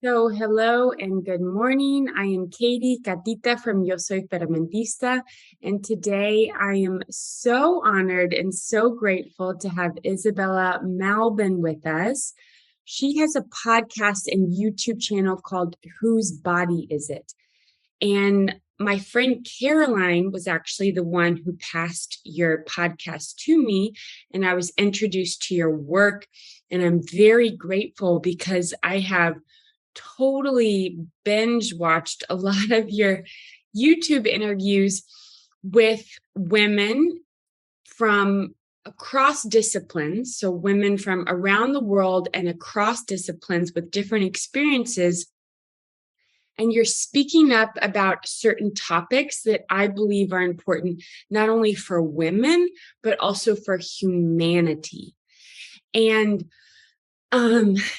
So, hello and good morning. I am Katie, Katita from Yo Soy Fermentista, and today I am so honored and so grateful to have Isabella Malbin with us. She has a podcast and YouTube channel called Whose Body Is It? And my friend Caroline was actually the one who passed your podcast to me, and I was introduced to your work. And I'm very grateful because I have totally binge watched a lot of your YouTube interviews with women from across disciplines. So, women from around the world and across disciplines with different experiences. And you're speaking up about certain topics that I believe are important, not only for women, but also for humanity. And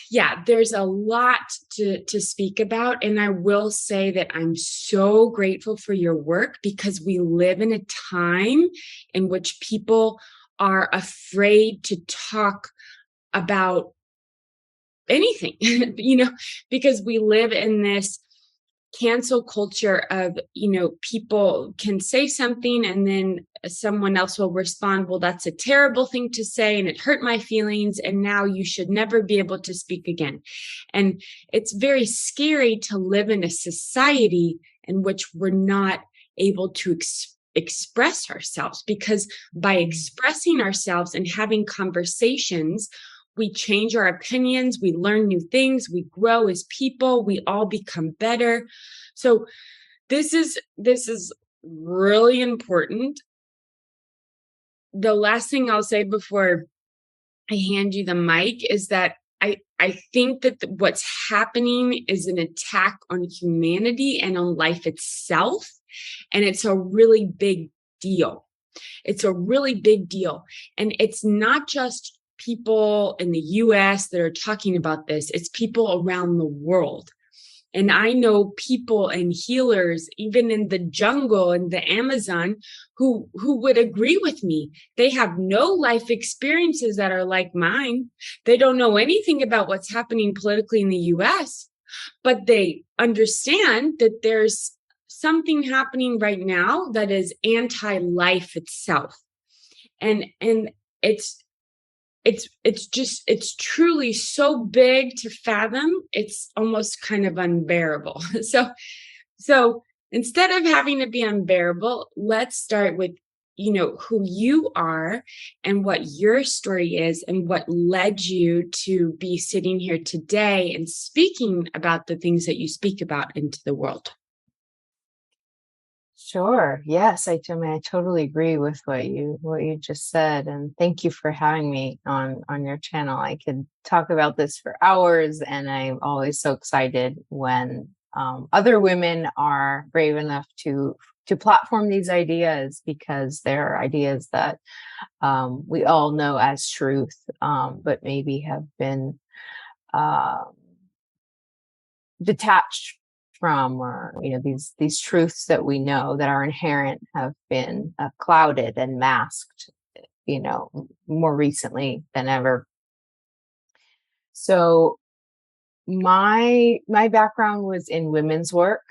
yeah, there's a lot to speak about. And I will say that I'm so grateful for your work because we live in a time in which people are afraid to talk about anything, because we live in this cancel culture of, people can say something and then someone else will respond, well, that's a terrible thing to say and it hurt my feelings and now you should never be able to speak again. And it's very scary to live in a society in which we're not able to express ourselves, because by expressing ourselves and having conversations, we change our opinions, we learn new things, we grow as people, we all become better. So this is really important. The last thing I'll say before I hand you the mic is that I think that what's happening is an attack on humanity and on life itself. And it's a really big deal. It's a really big deal. And it's not just people in the US that are talking about this, it's people around the world. And I know people and healers, even in the jungle and the Amazon, who would agree with me. They have no life experiences that are like mine. They don't know anything about what's happening politically in the US, but they understand that there's something happening right now that is anti-life itself. And it's truly so big to fathom, it's almost kind of unbearable. So instead of having to be unbearable, let's start with who you are and what your story is and what led you to be sitting here today and speaking about the things that you speak about into the world. Sure. Yes, I totally agree with what you just said, and thank you for having me on your channel. I could talk about this for hours, and I'm always so excited when other women are brave enough to platform these ideas, because they're ideas that we all know as truth, but maybe have been uh, detached from, or these truths that we know that are inherent have been clouded and masked, more recently than ever. So my background was in women's work.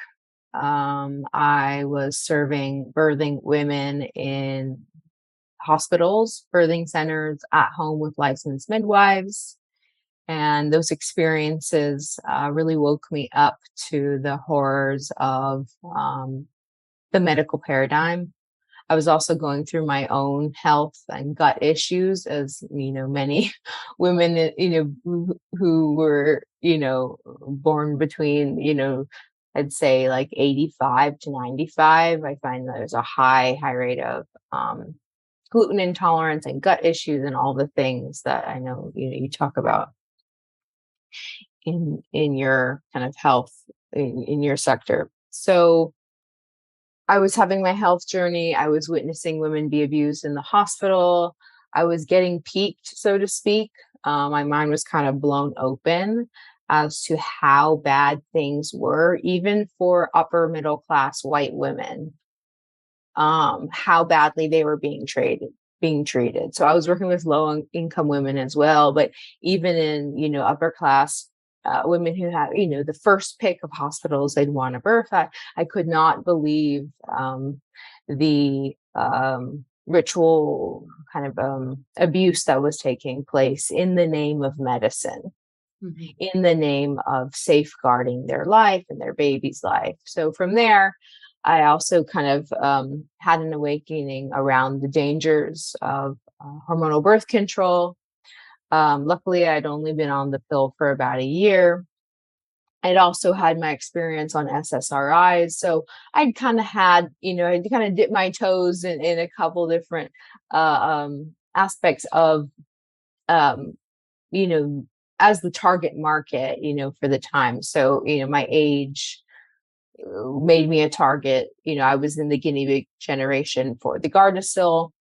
I was serving birthing women in hospitals, birthing centers, at home with licensed midwives. And those experiences really woke me up to the horrors of the medical paradigm. I was also going through my own health and gut issues, as many women, who were, born between, I'd say like 85 to 95. I find that there's a high rate of gluten intolerance and gut issues and all the things that I know you talk about in your kind of health in your sector. So I was having my health journey. I was witnessing women be abused in the hospital. I was getting peaked, so to speak. My mind was kind of blown open as to how bad things were, even for upper middle class white women, how badly they were being treated. So I was working with low income women as well, but even in, upper class women who have, the first pick of hospitals they'd want to birth at. I could not believe the ritual kind of abuse that was taking place in the name of medicine, in the name of safeguarding their life and their baby's life. So from there, I also kind of had an awakening around the dangers of hormonal birth control. Luckily, I'd only been on the pill for about a year. I'd also had my experience on SSRIs. So I'd kind of had, I'd kind of dipped my toes in a couple different aspects of, as the target market, for the time. So, my age made me a target. I was in the guinea pig generation for the Gardasil,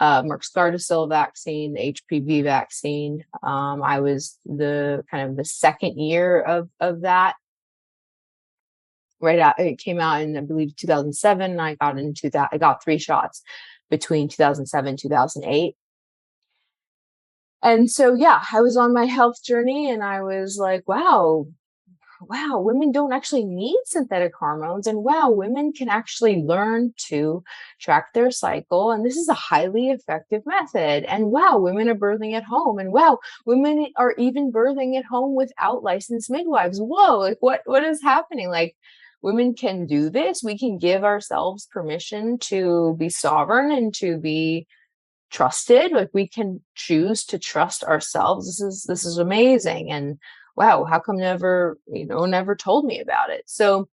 Merck's Gardasil vaccine, the HPV vaccine. I was the kind of the second year of that. Right out, it came out in, I believe, 2007. I got into that. I got 3 shots between 2007 2008. And so, yeah, I was on my health journey, and I was like, wow, women don't actually need synthetic hormones. And wow, women can actually learn to track their cycle. And this is a highly effective method. And wow, women are birthing at home. And wow, women are even birthing at home without licensed midwives. Whoa, like what is happening? Like, women can do this. We can give ourselves permission to be sovereign and to be trusted. Like, we can choose to trust ourselves. This is amazing. And wow, how come never told me about it? So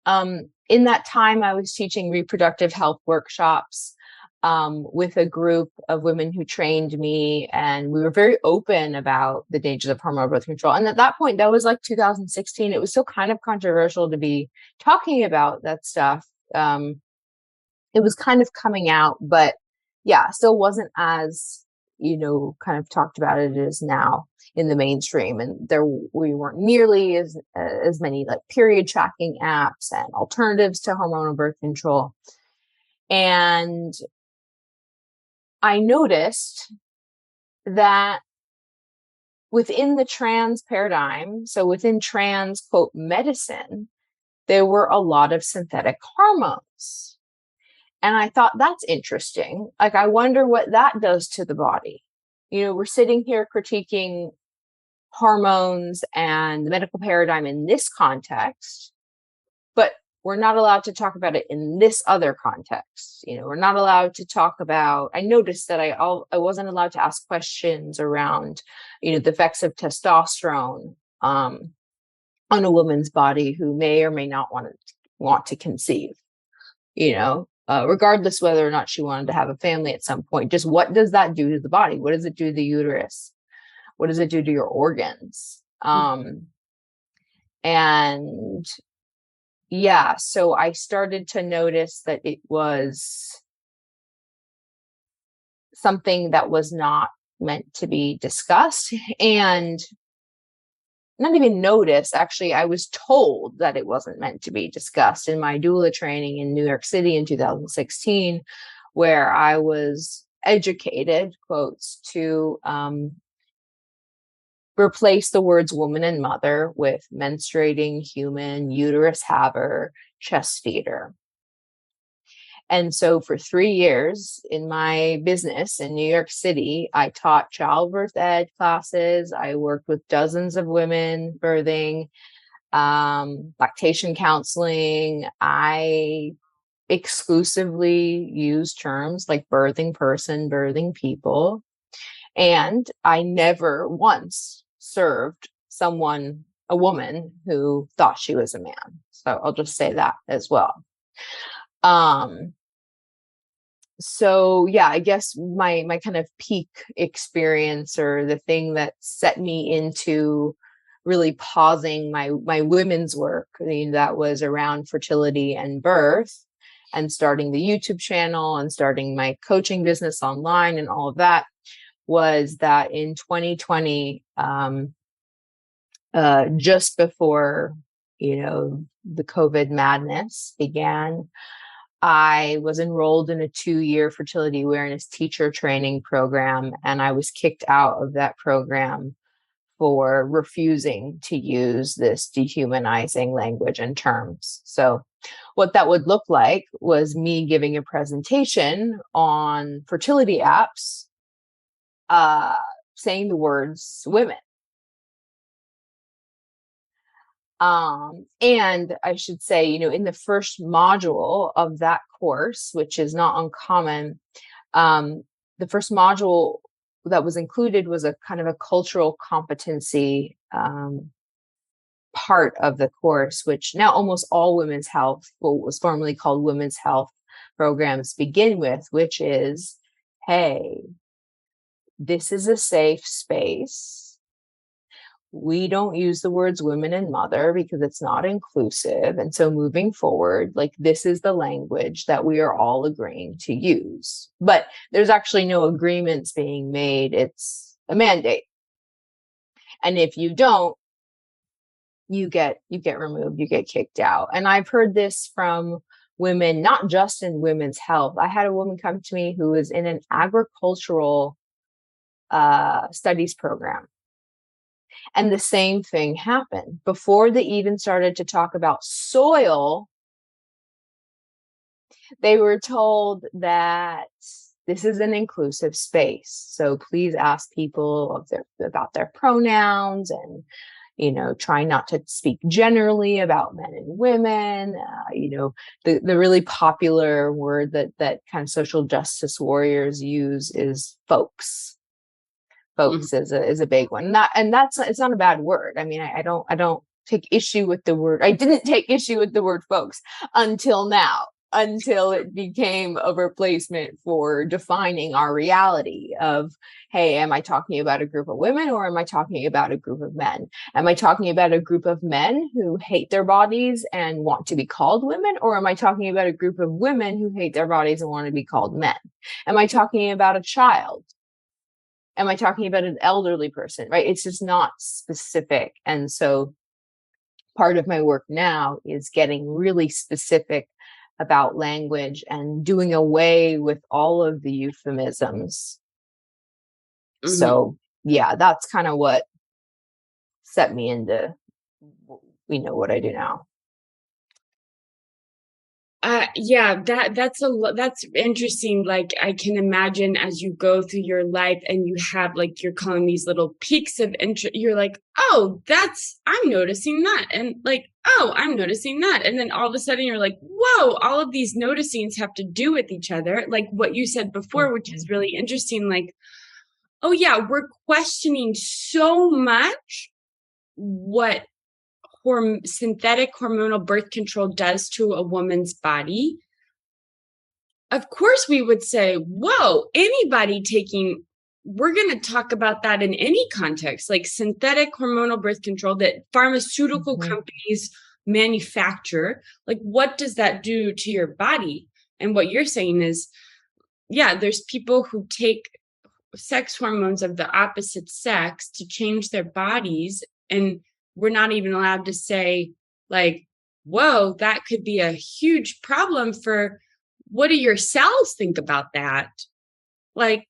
in that time, I was teaching reproductive health workshops with a group of women who trained me, and we were very open about the dangers of hormonal birth control. And at that point, that was like 2016. It was still kind of controversial to be talking about that stuff. It was kind of coming out, but yeah, still wasn't as, kind of talked about it as now in the mainstream. And we weren't nearly as many like period tracking apps and alternatives to hormonal birth control. And I noticed that within the trans paradigm, so within trans quote medicine, there were a lot of synthetic hormones. And I thought, that's interesting. Like, I wonder what that does to the body. We're sitting here critiquing hormones and the medical paradigm in this context, but we're not allowed to talk about it in this other context. We're not allowed to talk about, I noticed that I wasn't allowed to ask questions around, the effects of testosterone on a woman's body who may or may not want to conceive, regardless whether or not she wanted to have a family at some point. Just what does that do to the body? What does it do to the uterus? What does it do to your organs? And yeah, so I started to notice that it was something that was not meant to be discussed, and not even noticed. Actually, I was told that it wasn't meant to be discussed in my doula training in New York City in 2016, where I was educated, quotes, to replace the words woman and mother with menstruating human, uterus haver, chest feeder. And so for 3 years in my business in New York City, I taught childbirth ed classes. I worked with dozens of women birthing, lactation counseling. I exclusively used terms like birthing person, birthing people. And I never once served a woman who thought she was a man. So I'll just say that as well. So yeah, I guess my kind of peak experience, or the thing that set me into really pausing my women's work, that was around fertility and birth, and starting the YouTube channel and starting my coaching business online and all of that, was that in 2020, just before, the COVID madness began, I was enrolled in a 2-year fertility awareness teacher training program, and I was kicked out of that program for refusing to use this dehumanizing language and terms. So what that would look like was me giving a presentation on fertility apps, saying the words women. And I should say, in the first module of that course, which is not uncommon, the first module that was included was a kind of a cultural competency part of the course, which now almost all women's health, what was formerly called women's health programs, begin with, which is, hey, this is a safe space. We don't use the words women and mother because it's not inclusive. And so moving forward, like, this is the language that we are all agreeing to use. But there's actually no agreements being made. It's a mandate. And if you don't, you get removed, you get kicked out. And I've heard this from women, not just in women's health. I had a woman come to me who was in an agricultural studies program. And the same thing happened. Before they even started to talk about soil, they were told that this is an inclusive space. So please ask people about their pronouns, and, try not to speak generally about men and women. The really popular word that kind of social justice warriors use is folks. Folks is a big one. It's not a bad word. I mean, I don't take issue with the word. I didn't take issue with the word folks until now, until it became a replacement for defining our reality of, hey, am I talking about a group of women, or am I talking about a group of men? Am I talking about a group of men who hate their bodies and want to be called women? Or am I talking about a group of women who hate their bodies and want to be called men? Am I talking about a child? Am I talking about an elderly person, right? It's just not specific. And so part of my work now is getting really specific about language and doing away with all of the euphemisms. Mm-hmm. So yeah, that's kind of what set me into, what I do now. Yeah, that's interesting. Like, I can imagine as you go through your life and you have, like, you're calling these little peaks of interest. You're like, oh, I'm noticing that. And like, oh, I'm noticing that. And then all of a sudden you're like, whoa, all of these noticings have to do with each other. Like what you said before, which is really interesting. Like, oh yeah, we're questioning so much what synthetic hormonal birth control does to a woman's body. Of course, we would say, whoa, we're going to talk about that in any context, like synthetic hormonal birth control that pharmaceutical companies manufacture. Like, what does that do to your body? And what you're saying is, yeah, there's people who take sex hormones of the opposite sex to change their bodies, and we're not even allowed to say, like, whoa, that could be a huge problem for, what do your cells think about that? Like,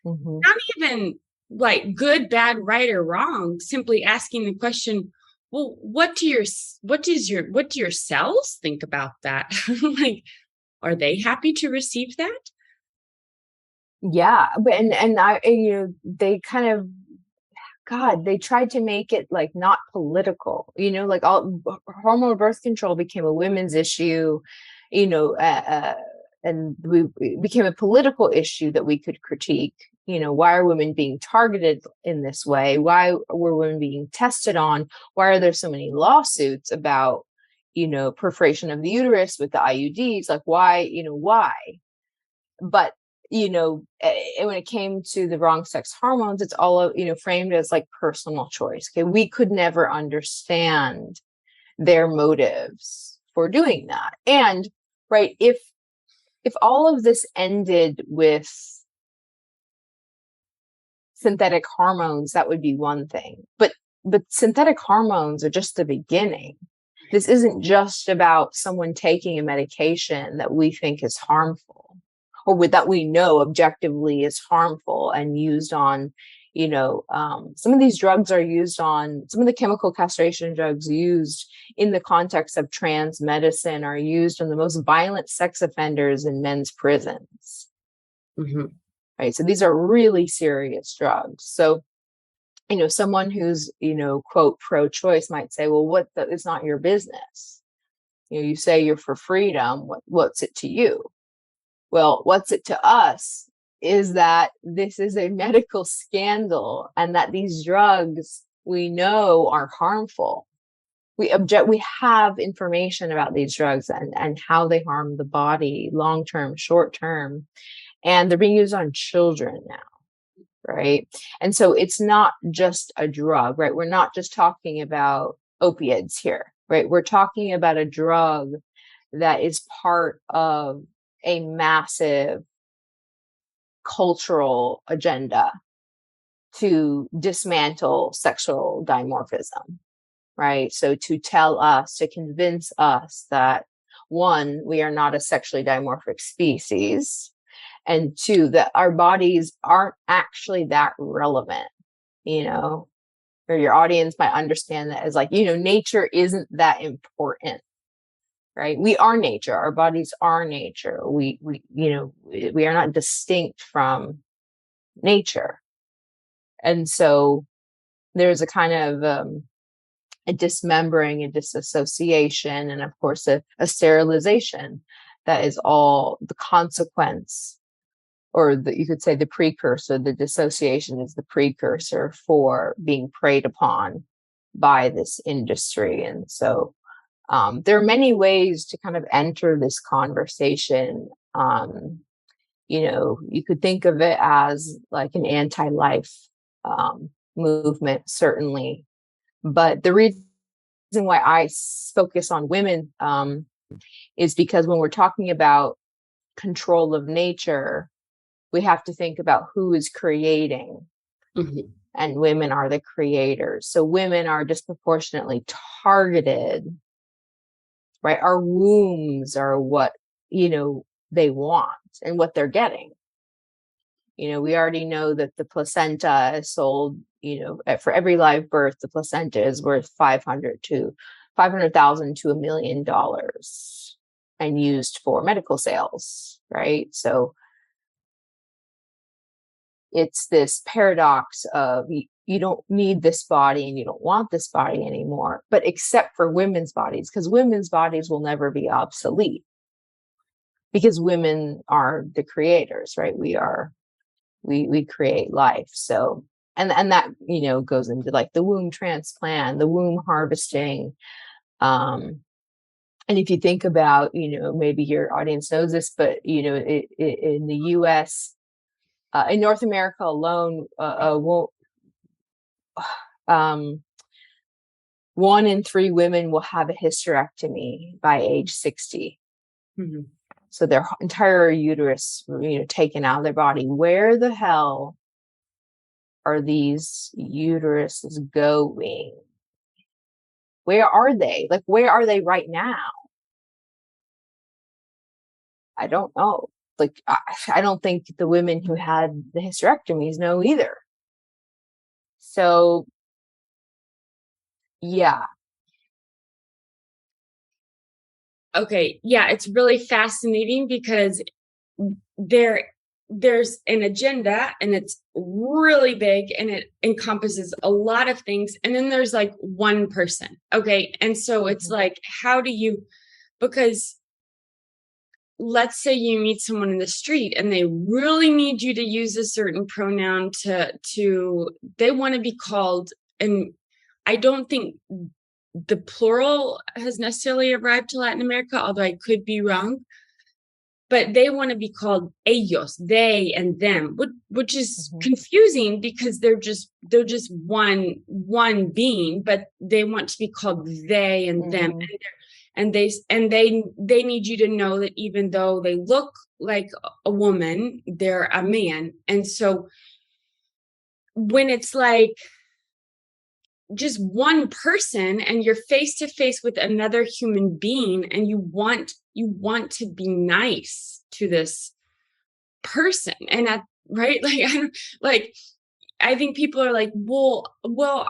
not even like good, bad, right, or wrong, simply asking the question, well, what do your cells think about that? Like, are they happy to receive that? Yeah, but and I, they kind of, God, they tried to make it like not political, like all hormonal birth control became a women's issue, and it became a political issue that we could critique. Why are women being targeted in this way? Why were women being tested on? Why are there so many lawsuits about, perforation of the uterus with the IUDs? Like, why? But when it came to the wrong sex hormones, it's all, framed as like personal choice. Okay. We could never understand their motives for doing that. And right, if all of this ended with synthetic hormones, that would be one thing. But synthetic hormones are just the beginning. This isn't just about someone taking a medication that we think is harmful, or that we know objectively is harmful and used on, Some of these drugs are used on, some of the chemical castration drugs used in the context of trans medicine are used on the most violent sex offenders in men's prisons. Mm-hmm. Right. So these are really serious drugs. So, someone who's, quote, pro-choice might say, well, it's not your business. You say you're for freedom. What's it to you? Well, what's it to us is that this is a medical scandal and that these drugs we know are harmful. We have information about these drugs and how they harm the body, long-term, short-term, and they're being used on children now, right? And so it's not just a drug, right? We're not just talking about opiates here, right? We're talking about a drug that is part of a massive cultural agenda to dismantle sexual dimorphism, right? So to convince us that, one, we are not a sexually dimorphic species, and two, that our bodies aren't actually that relevant, or your audience might understand that as nature isn't that important. Right. We are nature. Our bodies are nature. We are not distinct from nature. And so there's a kind of a dismembering, a disassociation, and of course a sterilization that is all the consequence, or you could say the precursor. The dissociation is the precursor for being preyed upon by this industry. And so there are many ways to kind of enter this conversation. You could think of it as like an anti-life movement, certainly. But the reason why I focus on women is because when we're talking about control of nature, we have to think about who is creating. Mm-hmm. And women are the creators. So women are disproportionately targeted. Right. Our wombs are what, they want and what they're getting. We already know that the placenta is sold, for every live birth, the placenta is worth $500,000 to $1 million and used for medical sales. Right. So it's this paradox of you don't need this body and you don't want this body anymore, but except for women's bodies, because women's bodies will never be obsolete because women are the creators, right? We create life. So, and that, goes into like the womb transplant, the womb harvesting. And if you think about, maybe your audience knows this, but, in the US, in North America alone, 1 in 3 women will have a hysterectomy by age 60. Mm-hmm. So their entire uterus, taken out of their body. Where the hell are these uteruses going? Where are they? Like, where are they right now? I don't know. Like, I don't think the women who had the hysterectomies know either. So, yeah. Okay. Yeah, it's really fascinating because there's an agenda and it's really big and it encompasses a lot of things. And then there's like one person. Okay. And so it's like, because let's say you meet someone in the street and they really need you to use a certain pronoun they want to be called, and I don't think the plural has necessarily arrived to Latin America, although I could be wrong. But they want to be called ellos, they and them, which is confusing because they're just one being, but they want to be called they and them, and they need you to know that even though they look like a woman, they're a man. And so when it's like just one person and you're face to face with another human being and you want to be nice to this person, and right, like I think people are like, well,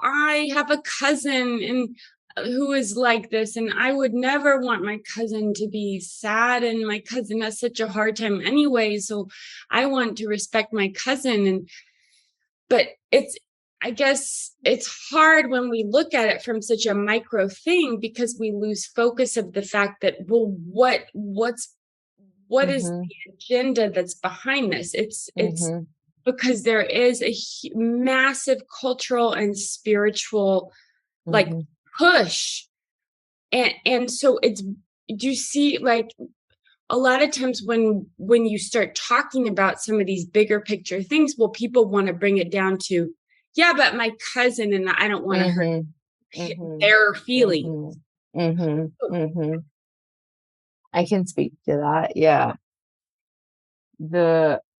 I have a cousin and who is like this, and I would never want my cousin to be sad, and my cousin has such a hard time anyway, so I want to respect my cousin. And but I guess it's hard when we look at it from such a micro thing, because we lose focus of the fact that, well, what is Mm-hmm. the agenda that's behind this? It's Mm-hmm. because there is a massive cultural and spiritual like Mm-hmm. push. And so it's, do you see, like, a lot of times when you start talking about some of these bigger picture things, well, people want to bring it down to, yeah, but my cousin, and I don't want to hurt Mm-hmm. their feelings. Mm-hmm. Mm-hmm. Mm-hmm. I can speak to that. Yeah.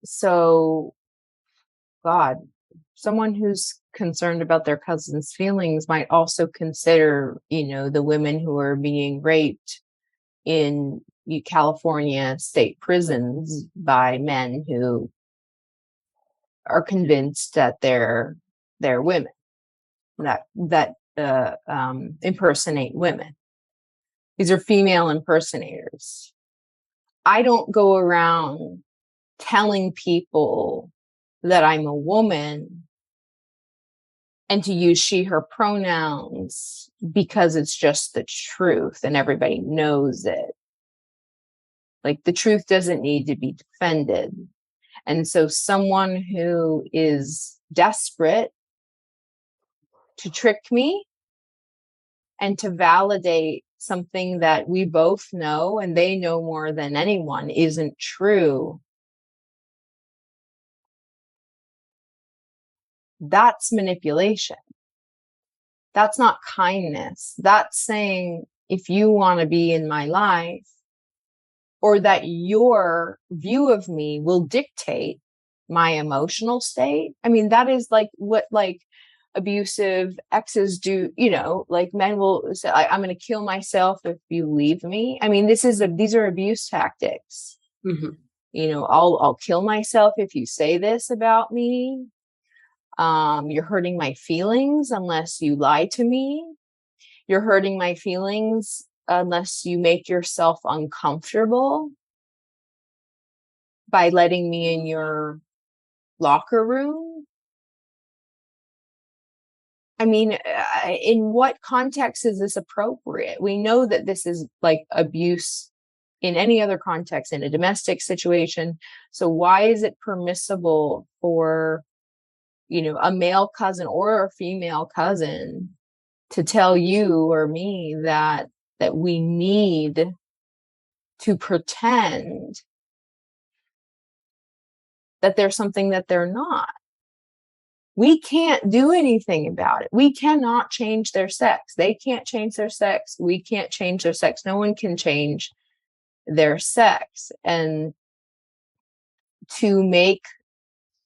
So God, someone who's concerned about their cousin's feelings might also consider, the women who are being raped in California state prisons by men who are convinced that they're women that impersonate women. These are female impersonators. I don't go around telling people that I'm a woman and to use she, her pronouns because it's just the truth and everybody knows it. Like, the truth doesn't need to be defended. And so someone who is desperate to trick me and to validate something that we both know and they know more than anyone isn't true, that's manipulation. That's not kindness. That's saying, if you want to be in my life, or that your view of me will dictate my emotional state. I mean, that is like what abusive exes do, like men will say, I'm going to kill myself if you leave me. I mean, these are abuse tactics. Mm-hmm. I'll kill myself if you say this about me. You're hurting my feelings unless you lie to me. You're hurting my feelings unless you make yourself uncomfortable by letting me in your locker room. I mean, in what context is this appropriate? We know that this is like abuse in any other context, in a domestic situation. So why is it permissible for, a male cousin or a female cousin to tell you or me that we need to pretend that there's something that they're not? We can't do anything about it. We cannot change their sex. They can't change their sex. We can't change their sex. No one can change their sex. And to make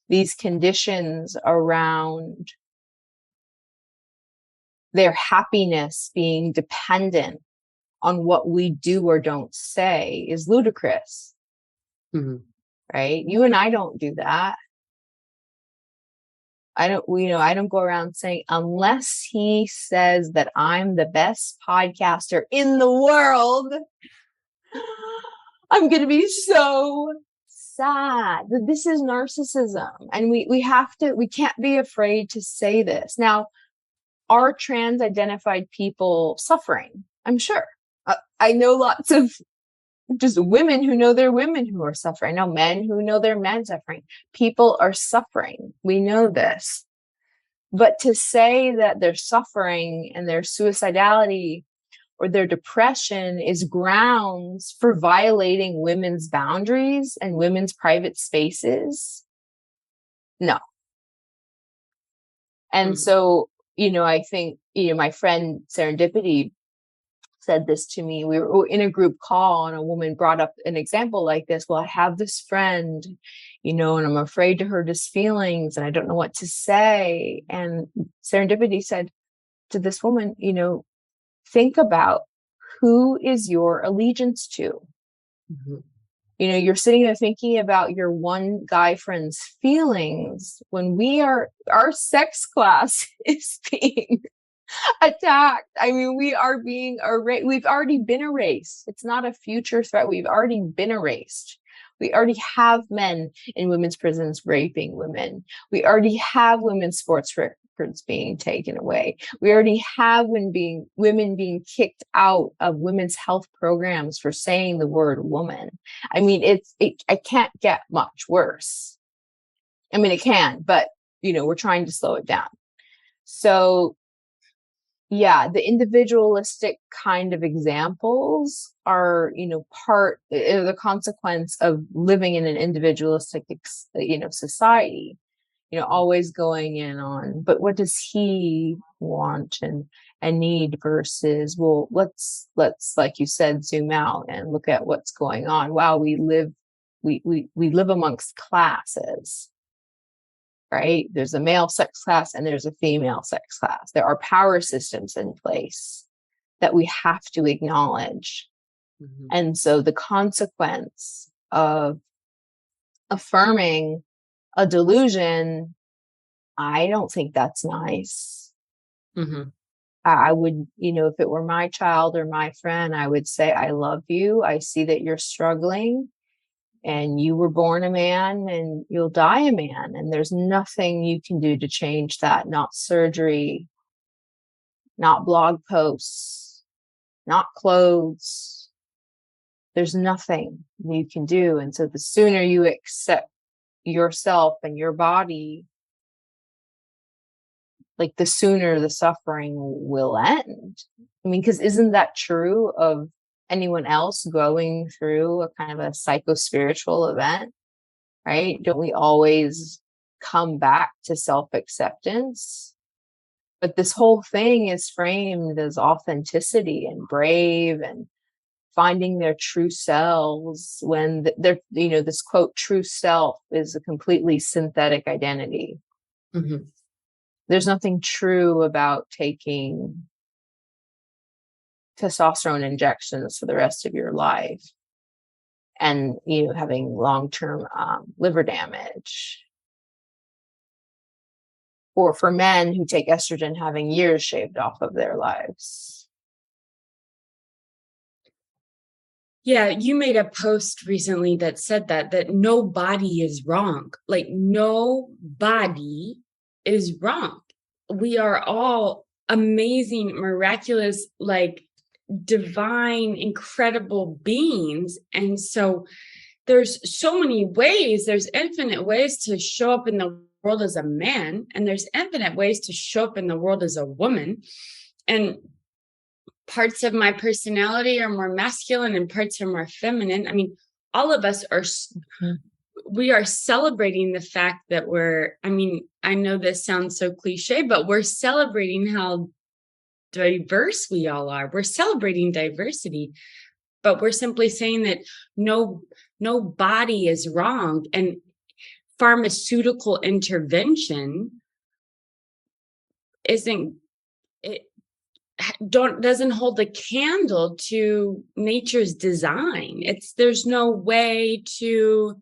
these conditions around their happiness being dependent on what we do or don't say is ludicrous. Mm-hmm. Right? You and I don't do that. I don't go around saying, unless he says that I'm the best podcaster in the world, I'm going to be so sad. This is narcissism. And we can't be afraid to say this. Now, are trans identified people suffering? I'm sure. I know lots of just women who know they're women who are suffering. I know men who know they're men suffering. People are suffering. We know this. But to say that their suffering and their suicidality or their depression is grounds for violating women's boundaries and women's private spaces, no. And so, I think, my friend Serendipity said this to me. We were in a group call and a woman brought up an example like this. Well, I have this friend, and I'm afraid to hurt his feelings and I don't know what to say. And Serendipity said to this woman, think about, who is your allegiance to? Mm-hmm. You're sitting there thinking about your one guy friend's feelings when our sex class is being attacked. I mean, we are being erased. We've already been erased. It's not a future threat. We've already been erased. We already have men in women's prisons raping women. We already have women's sports records being taken away. We already have women being kicked out of women's health programs for saying the word woman. I mean, it can't get much worse. I mean, it can, but we're trying to slow it down. So yeah, the individualistic kind of examples are, the consequence of living in an individualistic, society, always going in on, but what does he want and need versus, well, let's, like you said, zoom out and look at what's going on. Wow, we live amongst classes. Right? There's a male sex class and there's a female sex class. There are power systems in place that we have to acknowledge. Mm-hmm. And so the consequence of affirming a delusion, I don't think that's nice. Mm-hmm. I would, if it were my child or my friend, I would say, I love you. I see that you're struggling. And you were born a man and you'll die a man. And there's nothing you can do to change that. Not surgery, not blog posts, not clothes. There's nothing you can do. And so the sooner you accept yourself and your body, like the sooner the suffering will end. I mean, because isn't that true of anyone else going through a kind of a psycho-spiritual event, right? Don't we always come back to self-acceptance? But this whole thing is framed as authenticity and brave and finding their true selves when they're, this quote, true self is a completely synthetic identity. Mm-hmm. There's nothing true about taking testosterone injections for the rest of your life and having long-term liver damage, or for men who take estrogen having years shaved off of their lives. Yeah, you made a post recently that said that no body is wrong. Like, no body is wrong. We are all amazing, miraculous, like divine, incredible beings. And so there's so many ways, there's infinite ways to show up in the world as a man, and there's infinite ways to show up in the world as a woman. And parts of my personality are more masculine and parts are more feminine. I mean, all of us are, we are celebrating the fact that I know this sounds so cliche, but we're celebrating how diverse we all are. We're celebrating diversity, but we're simply saying that no body is wrong. And pharmaceutical intervention doesn't hold a candle to nature's design. There's no way to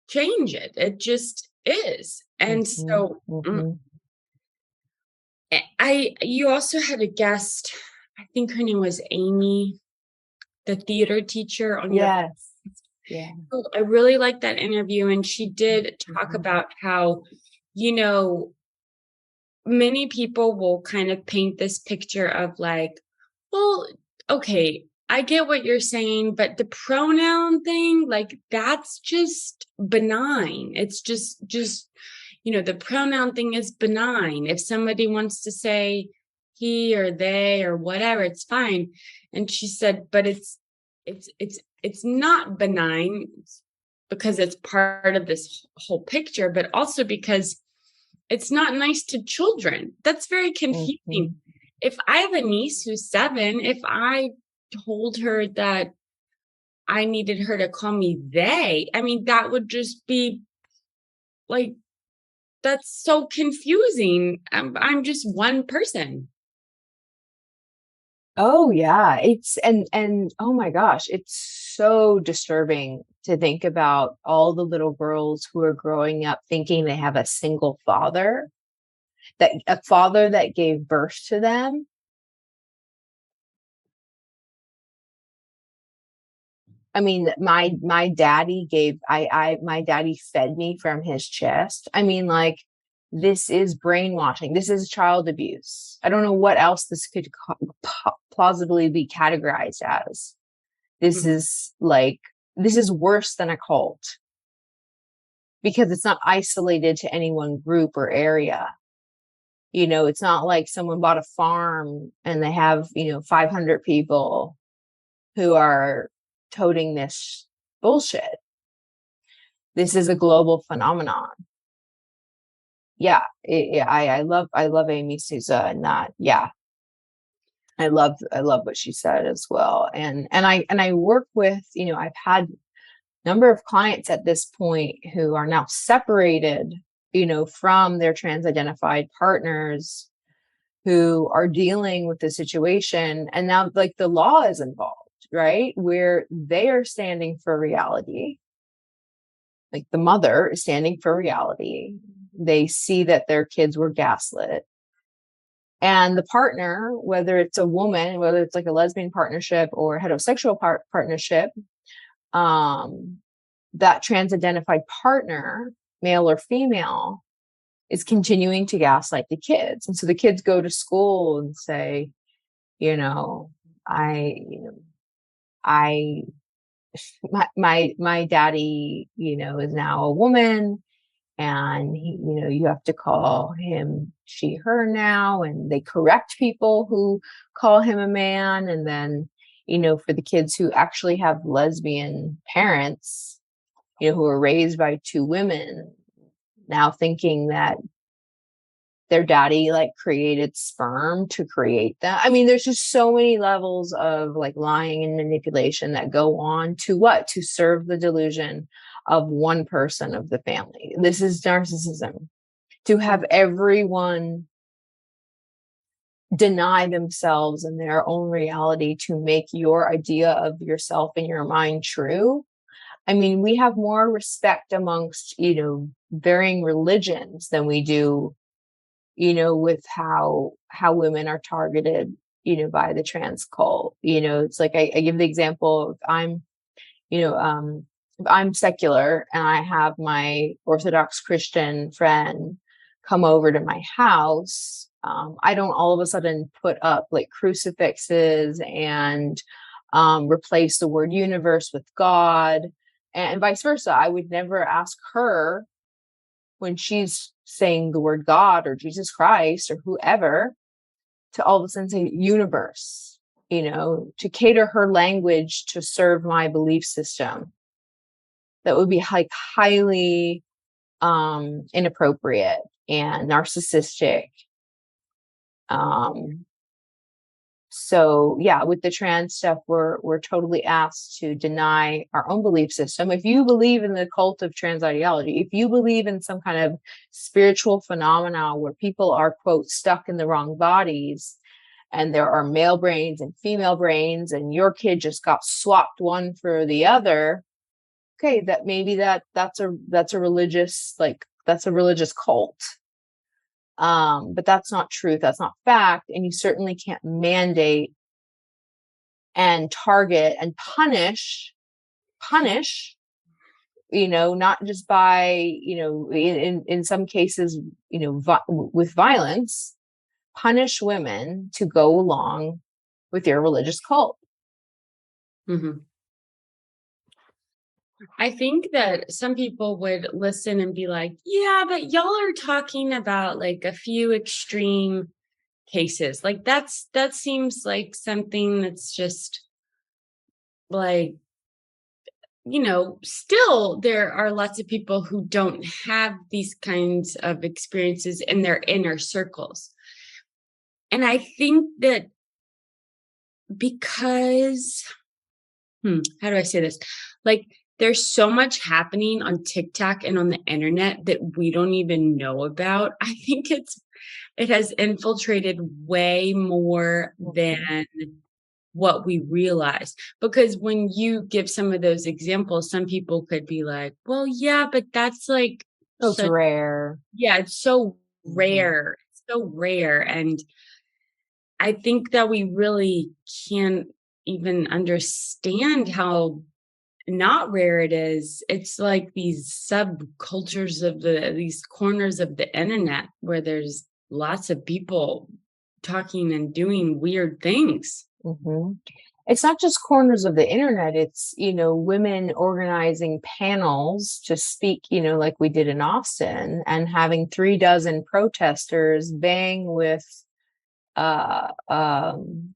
change it. It just is. And mm-hmm. So you also had a guest, I think her name was Amy, the theater teacher on yes. Yeah. I really liked that interview, and she did talk about how, many people will kind of paint this picture of like, well, okay, I get what you're saying, but the pronoun thing, like, that's just benign. It's just the pronoun thing is benign. If somebody wants to say he or they or whatever, it's fine. And she said, but it's not benign because it's part of this whole picture, but also because it's not nice to children. That's very confusing. Mm-hmm. If I have a niece who's 7, if I told her that I needed her to call me they, I mean, that would just be like, that's so confusing. I'm just one person. Oh yeah. And oh my gosh, it's so disturbing to think about all the little girls who are growing up thinking they have a single father, that a father that gave birth to them. I mean, my daddy my daddy fed me from his chest. I mean, like, this is brainwashing. This is child abuse. I don't know what else this could plausibly be categorized as. This is worse than a cult, because it's not isolated to any one group or area. It's not like someone bought a farm and they have, 500 people who are toting this bullshit. This is a global phenomenon. Yeah, I love Amy Souza, and that, yeah, I love what she said as well. And I work with, I've had a number of clients at this point who are now separated, from their trans-identified partners, who are dealing with the situation. And now, like, the law is involved, right? Where they are standing for reality. Like, the mother is standing for reality. They see that their kids were gaslit. And the partner, whether it's a woman, whether it's like a lesbian partnership or heterosexual partnership, that trans-identified partner, male or female, is continuing to gaslight the kids. And so the kids go to school and say, my daddy, is now a woman, and he, you have to call him she, her now. And they correct people who call him a man. And then, for the kids who actually have lesbian parents, who are raised by two women, now thinking that their daddy like created sperm to create that. I mean, there's just so many levels of like lying and manipulation that go on to serve the delusion of one person of the family. This is narcissism, to have everyone deny themselves and their own reality to make your idea of yourself in your mind true. I mean, we have more respect amongst, varying religions than we do, with how women are targeted, by the trans cult. It's like, I give the example of, if I'm secular and I have my Orthodox Christian friend come over to my house, I don't all of a sudden put up like crucifixes and replace the word universe with God, and vice versa. I would never ask her, when she's saying the word God or Jesus Christ or whoever, to all of a sudden say universe, to cater her language to serve my belief system. That would be like highly inappropriate and narcissistic. So yeah, with the trans stuff, we're totally asked to deny our own belief system. If you believe in the cult of trans ideology, if you believe in some kind of spiritual phenomena where people are, quote, stuck in the wrong bodies, and there are male brains and female brains, and your kid just got swapped one for the other, okay, that maybe that's a religious, like, that's a religious cult. But that's not truth. That's not fact. And you certainly can't mandate and target and punish, not just by, in some cases, with violence, punish women to go along with your religious cult. Mm-hmm. I think that some people would listen and be like, yeah, but y'all are talking about like a few extreme cases. Like that seems like something that's just like, still there are lots of people who don't have these kinds of experiences in their inner circles. And I think that because, how do I say this? Like, there's so much happening on TikTok and on the internet that we don't even know about. I think it has infiltrated way more than what we realize. Because when you give some of those examples, some people could be like, well, yeah, but that's like So it's such, rare. yeah, it's so Mhm. rare. It's so rare. And I think that we really can't even understand how not rare it is. It's like these subcultures of these corners of the internet where there's lots of people talking and doing weird things. Mhm. It's not just corners of the internet, it's, women organizing panels to speak, like we did in Austin, and having 3 dozen protesters bang with uh, um,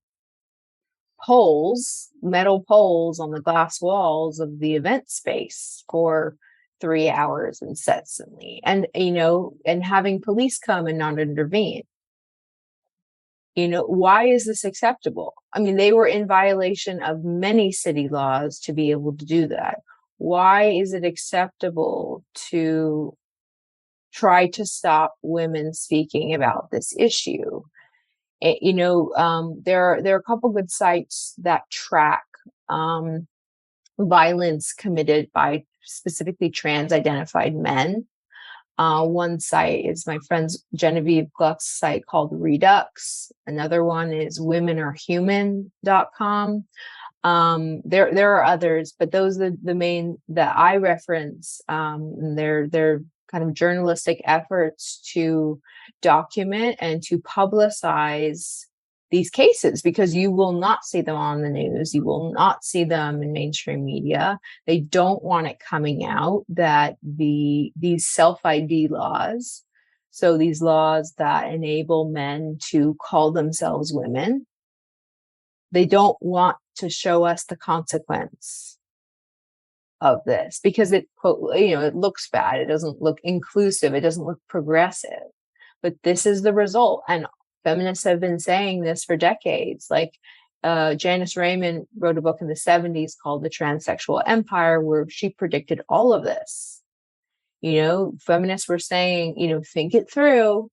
metal poles on the glass walls of the event space for 3 hours incessantly, and having police come and not intervene. Why is this acceptable? I mean, they were in violation of many city laws to be able to do that. Why is it acceptable to try to stop women speaking about this issue? There are a couple good sites that track um, violence committed by specifically trans identified men. One site is my friend's Genevieve Gluck's site called Redux. Another one is womenarehuman.com. There are others, but those are the main that I reference. They're kind of journalistic efforts to document and to publicize these cases, because you will not see them on the news. You will not see them in mainstream media. They don't want it coming out that these self-ID laws, so these laws that enable men to call themselves women, they don't want to show us the consequence of this, because it looks bad. It doesn't look inclusive. It doesn't look progressive. But this is the result. And feminists have been saying this for decades. Like Janice Raymond wrote a book in the 70s called The Transsexual Empire, where she predicted all of this. Feminists were saying, think it through.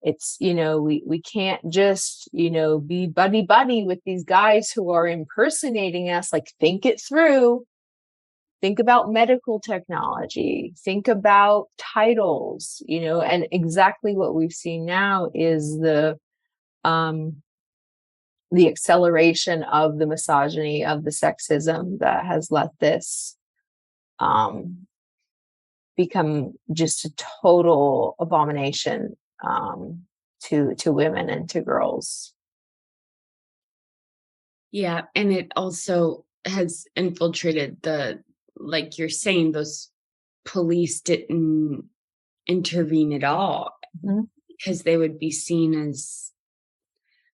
It's, we can't just, be buddy with these guys who are impersonating us. Like, think it through. Think about medical technology, think about titles, and exactly what we've seen now is the acceleration of the misogyny, of the sexism that has let this um, become just a total abomination to women and to girls. Yeah. And it also has infiltrated like you're saying, those police didn't intervene at all Mhm. because they would be seen as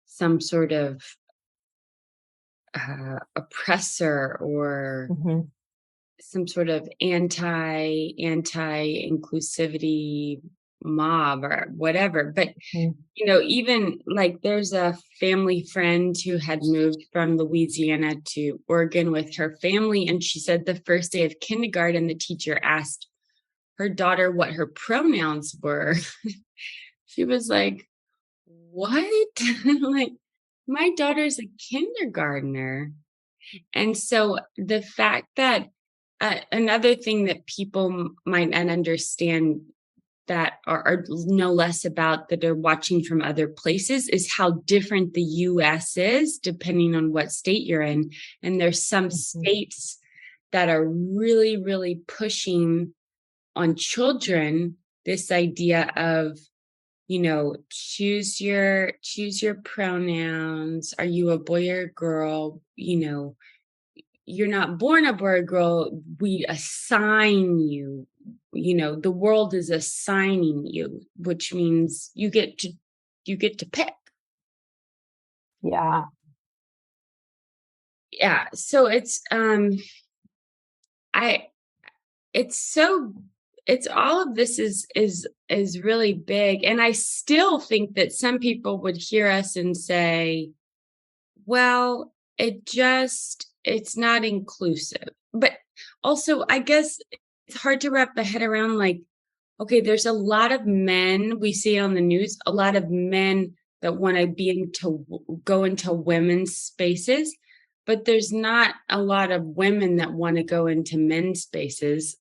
some sort of oppressor or Mhm. some sort of anti inclusivity mob or whatever. But Mhm. even like there's a family friend who had moved from Louisiana to Oregon with her family, and she said the first day of kindergarten the teacher asked her daughter what her pronouns were. She was like, what? Like, my daughter's a kindergartner. And so the fact that another thing that people might not understand that or know less about, that are watching from other places, is how different the US is depending on what state you're in. And there's some Mhm. states that are really, really pushing on children this idea of, choose your pronouns. Are you a boy or a girl? You're not born a boy or girl. We assign you. The world is assigning you, which means you get to pick. Yeah. Yeah. So I so it's all of this is really big, and I still think that some people would hear us and say, well, it's not inclusive. But also, I guess it's hard to wrap the head around, like, okay, there's a lot of men we see on the news, a lot of men that want to go into women's spaces, but there's not a lot of women that want to go into men's spaces.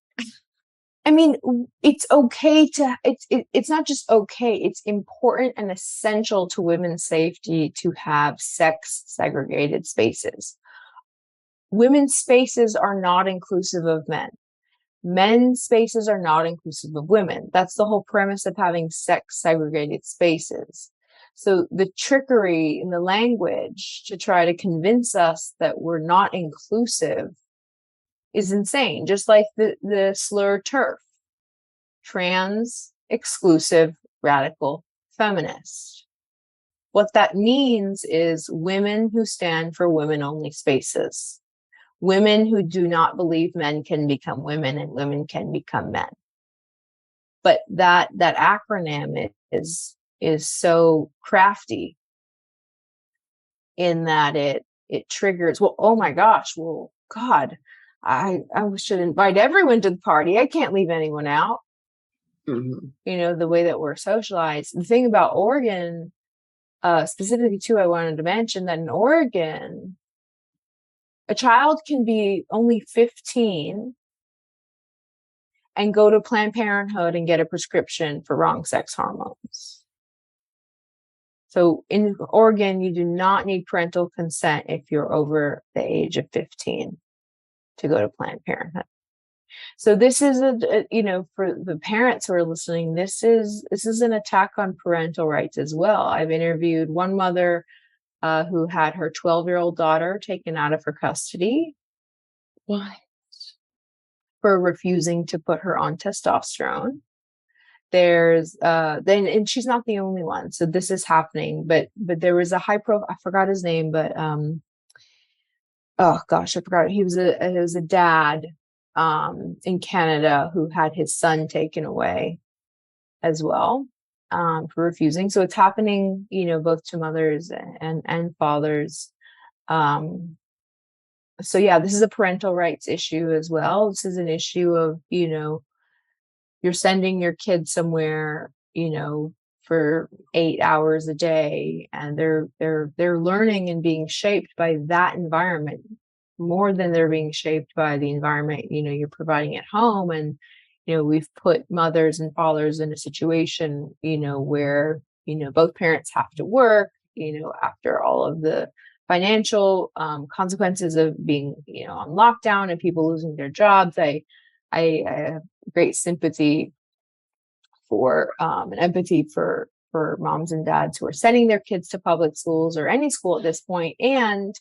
I mean, it's okay to, it's not just okay, it's important and essential to women's safety to have sex segregated spaces. Women's spaces are not inclusive of men. Men's spaces are not inclusive of women. That's the whole premise of having sex segregated spaces. So the trickery in the language to try to convince us that we're not inclusive is insane. Just like the slur TERF, trans, exclusive, radical, feminist. What that means is women who stand for women-only spaces. Women who do not believe men can become women and women can become men. But that acronym is so crafty in that it triggers, well, oh my gosh, well, God, I should invite everyone to the party. I can't leave anyone out. Mm-hmm. You know, the way that we're socialized. The thing about Oregon, specifically too, I wanted to mention that in Oregon, a child can be only 15 and go to Planned Parenthood and get a prescription for wrong sex hormones. So in Oregon, you do not need parental consent if you're over the age of 15 to go to Planned Parenthood. So this is for the parents who are listening, this is an attack on parental rights as well. I've interviewed one mother who had her 12-year-old daughter taken out of her custody. What? For refusing to put her on testosterone. There's and she's not the only one. So this is happening, but there was a high profile, I forgot his name, but oh gosh, I forgot. He was a dad in Canada who had his son taken away as well for refusing. So it's happening, both to mothers and fathers. So yeah, this is a parental rights issue as well. This is an issue of, you're sending your kids somewhere, for 8 hours a day, and they're learning and being shaped by that environment more than they're being shaped by the environment, you're providing at home. And, we've put mothers and fathers in a situation, where, both parents have to work, after all of the financial consequences of being, on lockdown and people losing their jobs. I have great sympathy for and empathy for moms and dads who are sending their kids to public schools or any school at this point. And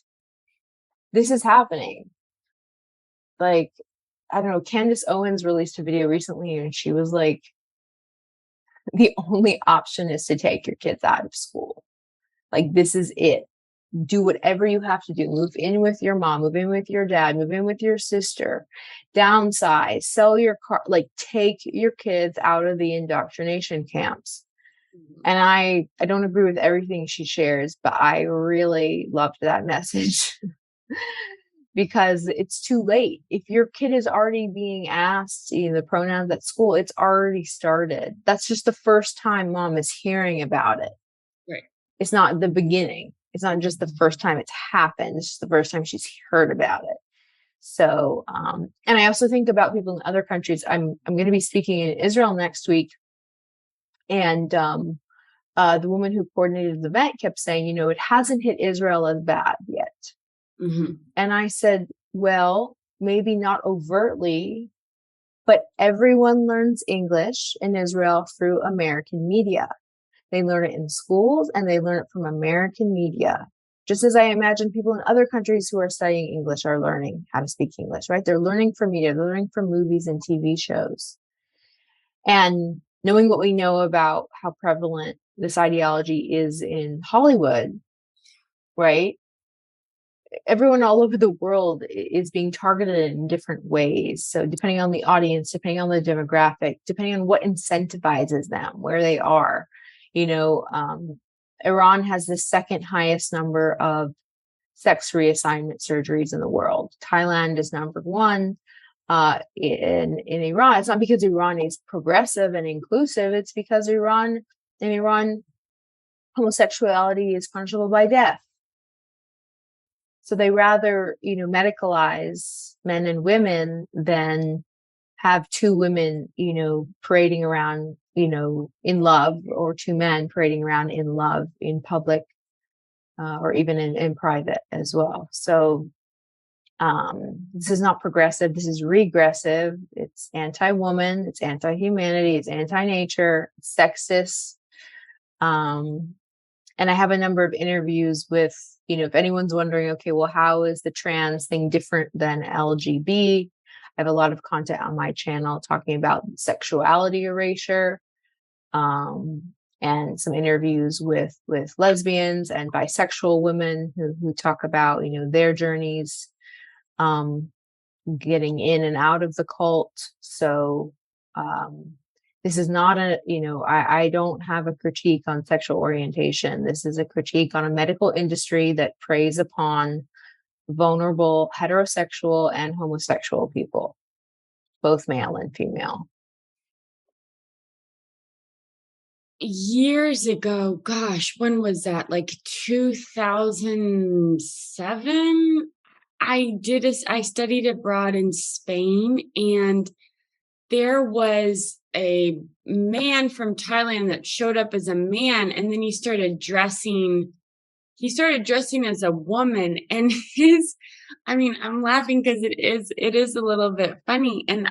this is happening. Like, I don't know, Candace Owens released a video recently and she was like, the only option is to take your kids out of school. Like, this is it. Do whatever you have to do. Move in with your mom, move in with your dad, move in with your sister, downsize, sell your car, like take your kids out of the indoctrination camps. Mm-hmm. And I don't agree with everything she shares, but I really loved that message because it's too late. If your kid is already being asked, the pronouns at school, it's already started. That's just the first time mom is hearing about it. Right. It's not the beginning. It's not just the first time it's happened. It's just the first time she's heard about it. So, and I also think about people in other countries. I'm going to be speaking in Israel next week. And the woman who coordinated the event kept saying, it hasn't hit Israel as bad yet. Mm-hmm. And I said, well, maybe not overtly, but everyone learns English in Israel through American media. They learn it in schools and they learn it from American media. Just as I imagine people in other countries who are studying English are learning how to speak English, right? They're learning from media, they're learning from movies and TV shows. And knowing what we know about how prevalent this ideology is in Hollywood, right? Everyone all over the world is being targeted in different ways. So depending on the audience, depending on the demographic, depending on what incentivizes them, where they are. Iran has the second highest number of sex reassignment surgeries in the world. Thailand is number one. In Iran, it's not because Iran is progressive and inclusive. It's because in Iran, homosexuality is punishable by death. So they rather, medicalize men and women than have two women, parading around, in love, or two men parading around in love in public, or even in private as well. So this is not progressive. This is regressive. It's anti-woman. It's anti-humanity. It's anti-nature. It's sexist. And I have a number of interviews with, if anyone's wondering, okay, well, how is the trans thing different than LGB? I have a lot of content on my channel talking about sexuality erasure, and some interviews with lesbians and bisexual women who talk about, their journeys, getting in and out of the cult. So, this is not I don't have a critique on sexual orientation. This is a critique on a medical industry that preys upon vulnerable heterosexual and homosexual people, both male and female. Years ago, gosh, when was that? Like 2007? I studied abroad in Spain, and there was a man from Thailand that showed up as a man, and then he started dressing as a woman. And I'm laughing because it is a little bit funny. And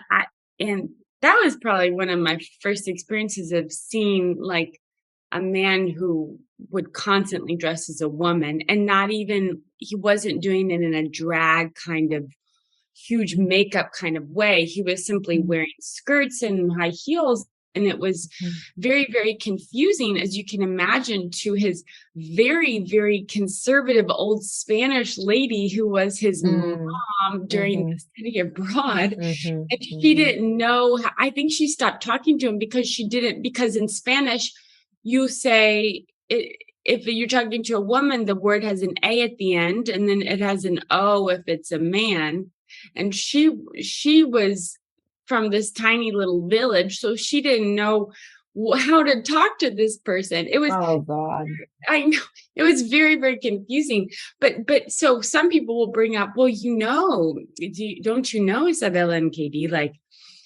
that was probably one of my first experiences of seeing like a man who would constantly dress as a woman, and he wasn't doing it in a drag kind of huge makeup kind of way. He was simply wearing skirts and high heels. And it was very, very confusing, as you can imagine, to his very, very conservative old Spanish lady who was his mom during the study abroad. And she didn't know. I think she stopped talking to him because in Spanish, you say, if you're talking to a woman, the word has an A at the end, and then it has an O if it's a man. And she was from this tiny little village, so she didn't know how to talk to this person. It was, oh God, I know, it was very, very confusing. But so some people will bring up, well, don't you know, Isabella and Katie, like,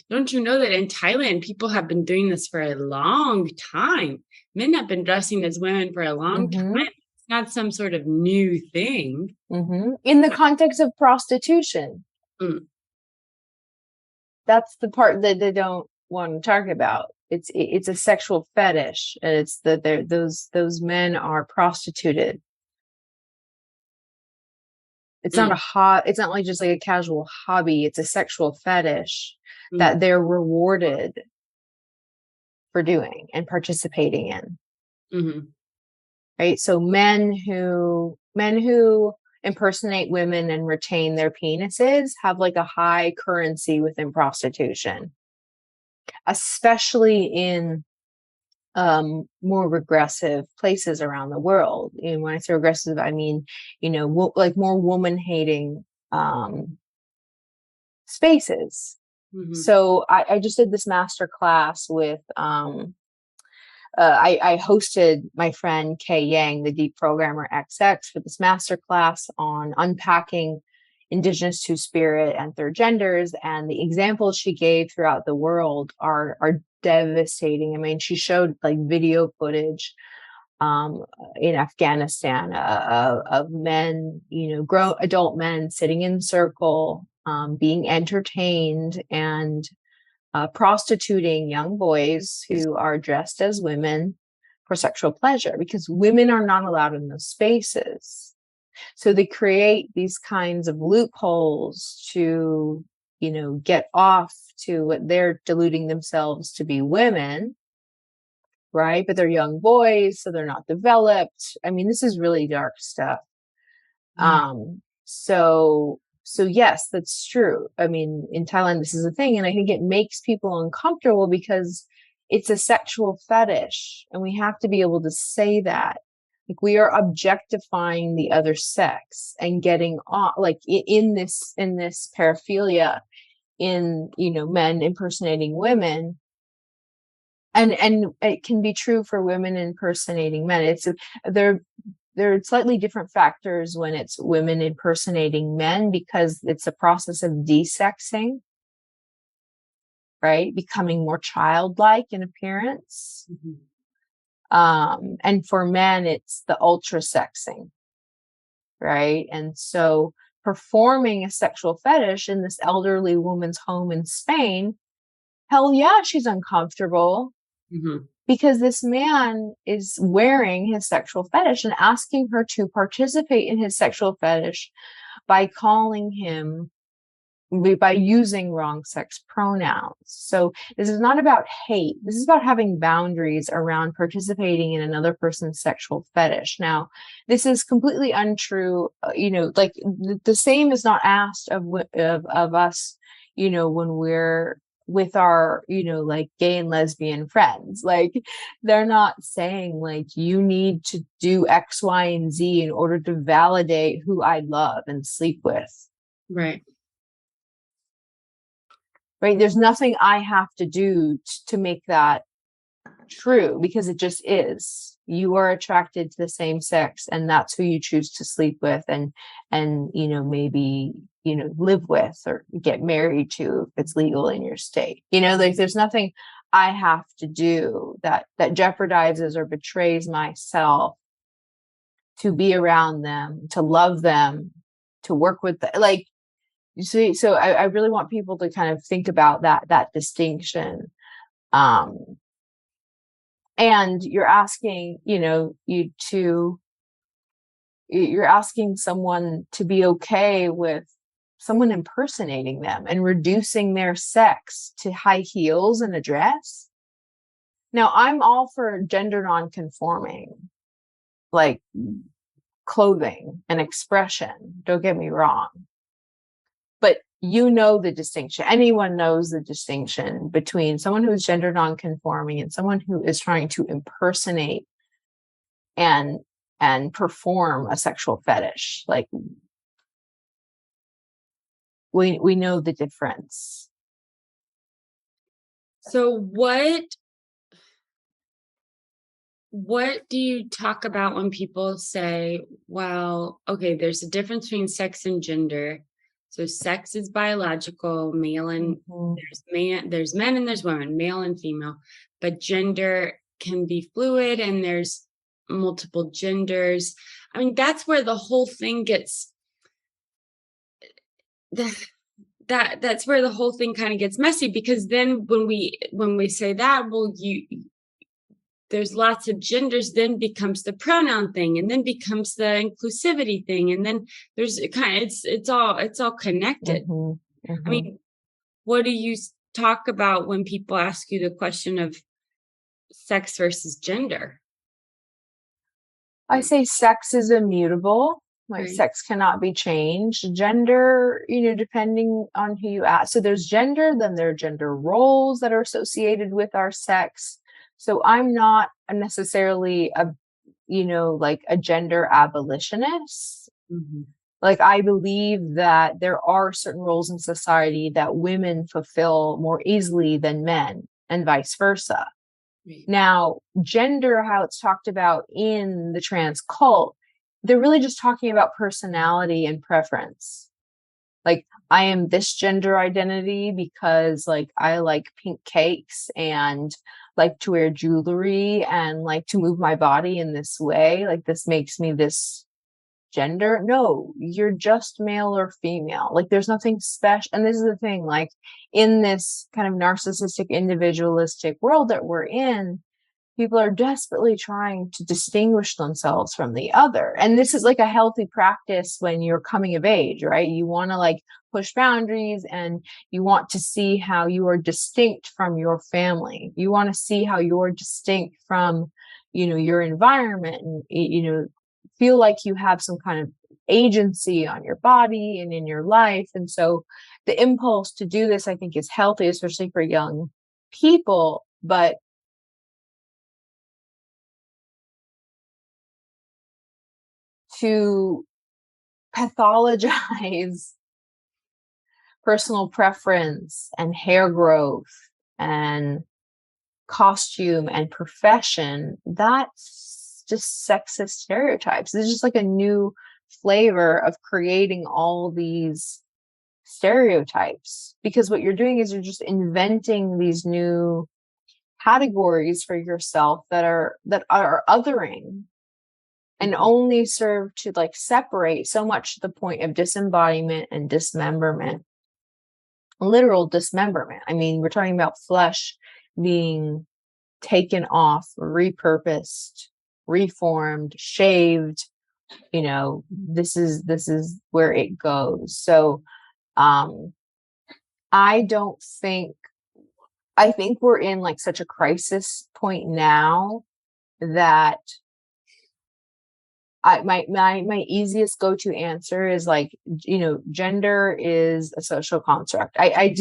don't you know that in Thailand people have been doing this for a long time? Men have been dressing as women for a long time. It's not some sort of new thing. In the context of prostitution. That's the part that they don't want to talk about. It's a sexual fetish, and it's that those men are prostituted. It's not it's not like just like a casual hobby. It's a sexual fetish that they're rewarded for doing and participating in. Right. So men who impersonate women and retain their penises have like a high currency within prostitution, especially in more regressive places around the world. And when I say regressive, I mean, like more woman hating spaces. So I just did this master class with I hosted my friend Kay Yang, the Deep Programmer XX, for this masterclass on unpacking Indigenous Two-Spirit and third genders. And the examples she gave throughout the world are devastating. I mean, she showed like video footage in Afghanistan of men, grown adult men sitting in a circle, being entertained and prostituting young boys who are dressed as women for sexual pleasure, because women are not allowed in those spaces. So they create these kinds of loopholes to, get off to what they're deluding themselves to be women, right? But they're young boys, so they're not developed. I mean, this is really dark stuff. So yes, that's true. I mean, in Thailand, this is a thing. And I think it makes people uncomfortable because it's a sexual fetish. And we have to be able to say that. Like, we are objectifying the other sex and getting on, like, in this paraphilia, in, men impersonating women. And it can be true for women impersonating men. There are slightly different factors when it's women impersonating men, because it's a process of desexing, right? Becoming more childlike in appearance. And for men, it's the ultrasexing, right? And so performing a sexual fetish in this elderly woman's home in Spain, hell yeah, she's uncomfortable. Because this man is wearing his sexual fetish and asking her to participate in his sexual fetish by using wrong sex pronouns. So this is not about hate. This is about having boundaries around participating in another person's sexual fetish. Now, this is completely untrue. Like the same is not asked of us, when we're with our, like gay and lesbian friends. Like they're not saying like, you need to do X, Y, and Z in order to validate who I love and sleep with. Right. Right. There's nothing I have to do to make that true, because it just is. You are attracted to the same sex, and that's who you choose to sleep with and maybe live with or get married to if it's legal in your state. Like there's nothing I have to do that jeopardizes or betrays myself to be around them, to love them, to work with them. Like, you see, so I really want people to kind of think about that distinction. And you're asking, you're asking someone to be okay with someone impersonating them and reducing their sex to high heels and a dress. Now, I'm all for gender non-conforming, like clothing and expression. Don't get me wrong. But the distinction. Anyone knows the distinction between someone who's gender non-conforming and someone who is trying to impersonate and perform a sexual fetish. Like we know the difference. So what do you talk about when people say, well, okay, there's a difference between sex and gender. So sex is biological, male and there's men and there's women, male and female, but gender can be fluid and there's multiple genders. I mean, that's where the whole thing gets that's where the whole thing kind of gets messy, because then when we say that, well, there's lots of genders, then becomes the pronoun thing, and then becomes the inclusivity thing, and then there's it's all connected. I mean, what do you talk about when people ask you the question of sex versus gender? I say sex is immutable. Like Right. Sex cannot be changed. Gender, depending on who you ask. So there's gender, then there are gender roles that are associated with our sex. So I'm not necessarily like a gender abolitionist. Like I believe that there are certain roles in society that women fulfill more easily than men, and vice versa. Right. Now, gender, how it's talked about in the trans cult, they're really just talking about personality and preference. Like, I am this gender identity because like I like pink cakes and like to wear jewelry and like to move my body in this way. Like this makes me this gender. No, you're just male or female. Like there's nothing special. And this is the thing, like in this kind of narcissistic, individualistic world that we're in, people are desperately trying to distinguish themselves from the other. And this is like a healthy practice when you're coming of age, right? You want to like push boundaries and you want to see how you are distinct from your family. You want to see how you're distinct from, your environment and, feel like you have some kind of agency on your body and in your life. And so the impulse to do this, I think, is healthy, especially for young people. But to pathologize personal preference and hair growth and costume and profession, that's just sexist stereotypes. It's just like a new flavor of creating all these stereotypes, because what you're doing is you're just inventing these new categories for yourself that are othering and only serve to like separate so much to the point of disembodiment and dismemberment, literal dismemberment. I mean, we're talking about flesh being taken off, repurposed, reformed, shaved. This is where it goes. So I think we're in like such a crisis point now that my easiest go-to answer is like, gender is a social construct. I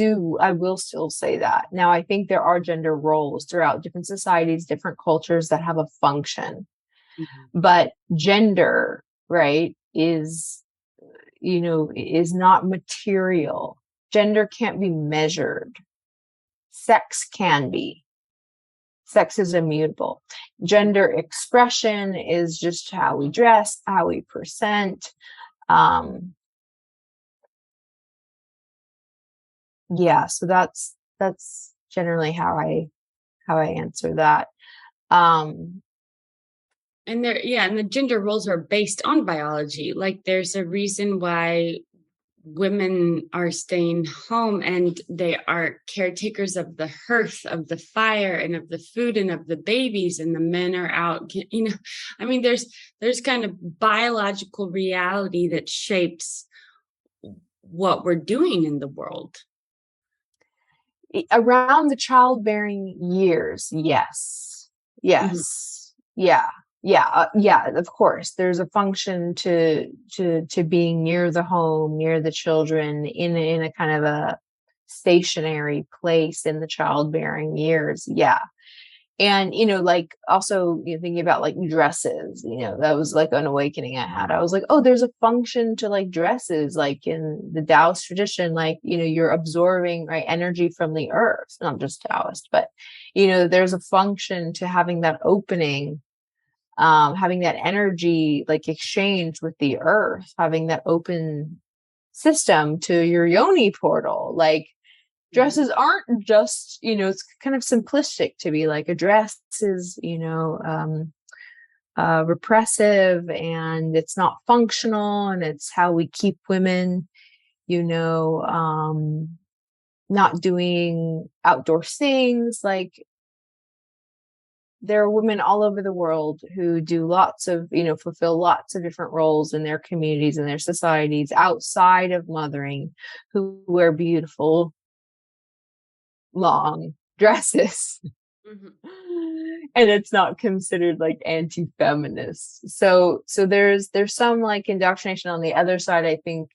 will still say that. Now, I think there are gender roles throughout different societies, different cultures that have a function, but gender, right, is not material. Gender can't be measured. Sex can be. Sex is immutable. Gender expression is just how we dress, how we present. So that's generally how I answer that. And the gender roles are based on biology. Like there's a reason why women are staying home and they are caretakers of the hearth, of the fire, and of the food and of the babies, and the men are out. I mean, there's kind of biological reality that shapes what we're doing in the world. Around the childbearing years, yes. Of course, there's a function to being near the home, near the children, in a kind of a stationary place in the childbearing years. Yeah. And, like also thinking about like dresses, that was like an awakening I had. I was like, oh, there's a function to like dresses, like in the Taoist tradition, like, you're absorbing, right, energy from the earth, not just Taoist, but, there's a function to having that opening, having that energy like exchange with the earth, having that open system to your yoni portal. Like dresses aren't just, it's kind of simplistic to be like a dress is, repressive and it's not functional, and it's how we keep women, not doing outdoor things. Like there are women all over the world who do lots of, fulfill lots of different roles in their communities and their societies outside of mothering, who wear beautiful long dresses. And it's not considered like anti-feminist. So there's some like indoctrination on the other side, I think,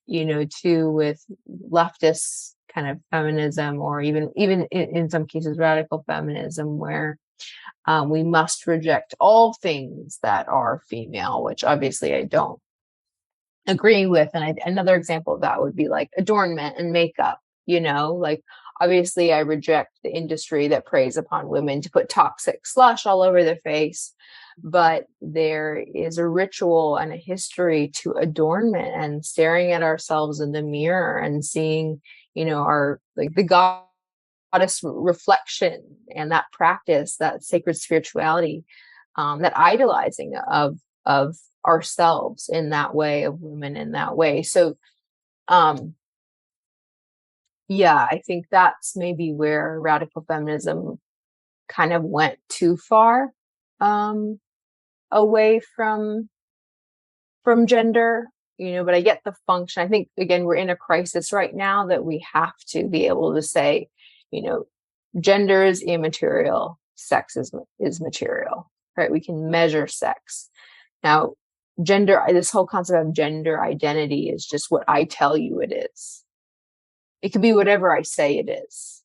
too, with leftist kind of feminism, or even in some cases radical feminism, where we must reject all things that are female, which obviously I don't agree with. And another example of that would be like adornment and makeup, like obviously I reject the industry that preys upon women to put toxic slush all over their face, but there is a ritual and a history to adornment and staring at ourselves in the mirror and seeing, our like the goddess reflection, and that practice, that sacred spirituality, that idolizing of ourselves in that way, of women in that way. So I think that's maybe where radical feminism kind of went too far away from gender, but I get the function. I think, again, we're in a crisis right now that we have to be able to say, gender is immaterial, sex is material, right? We can measure sex. Now, gender, this whole concept of gender identity is just what I tell you it is. It could be whatever I say it is.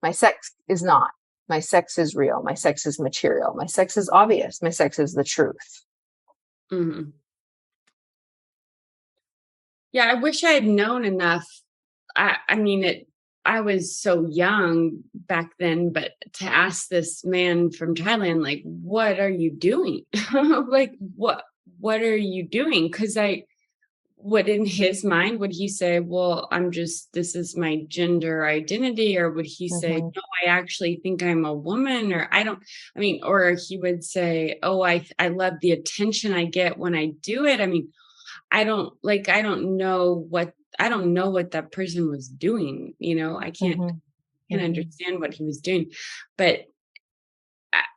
My sex is not. My sex is real. My sex is material. My sex is obvious. My sex is the truth. Mm-hmm. Yeah, I wish I had known enough. I I was so young back then, but to ask this man from Thailand, like, what are you doing? Like, what are you doing? Because what in his mind would he say, well, this is my gender identity, or would he say, Mm-hmm. no, I actually think I'm a woman, or or he would say, oh, I love the attention I get when I do it. I mean, I don't know what that person was doing. I Mm-hmm. can't understand what he was doing. But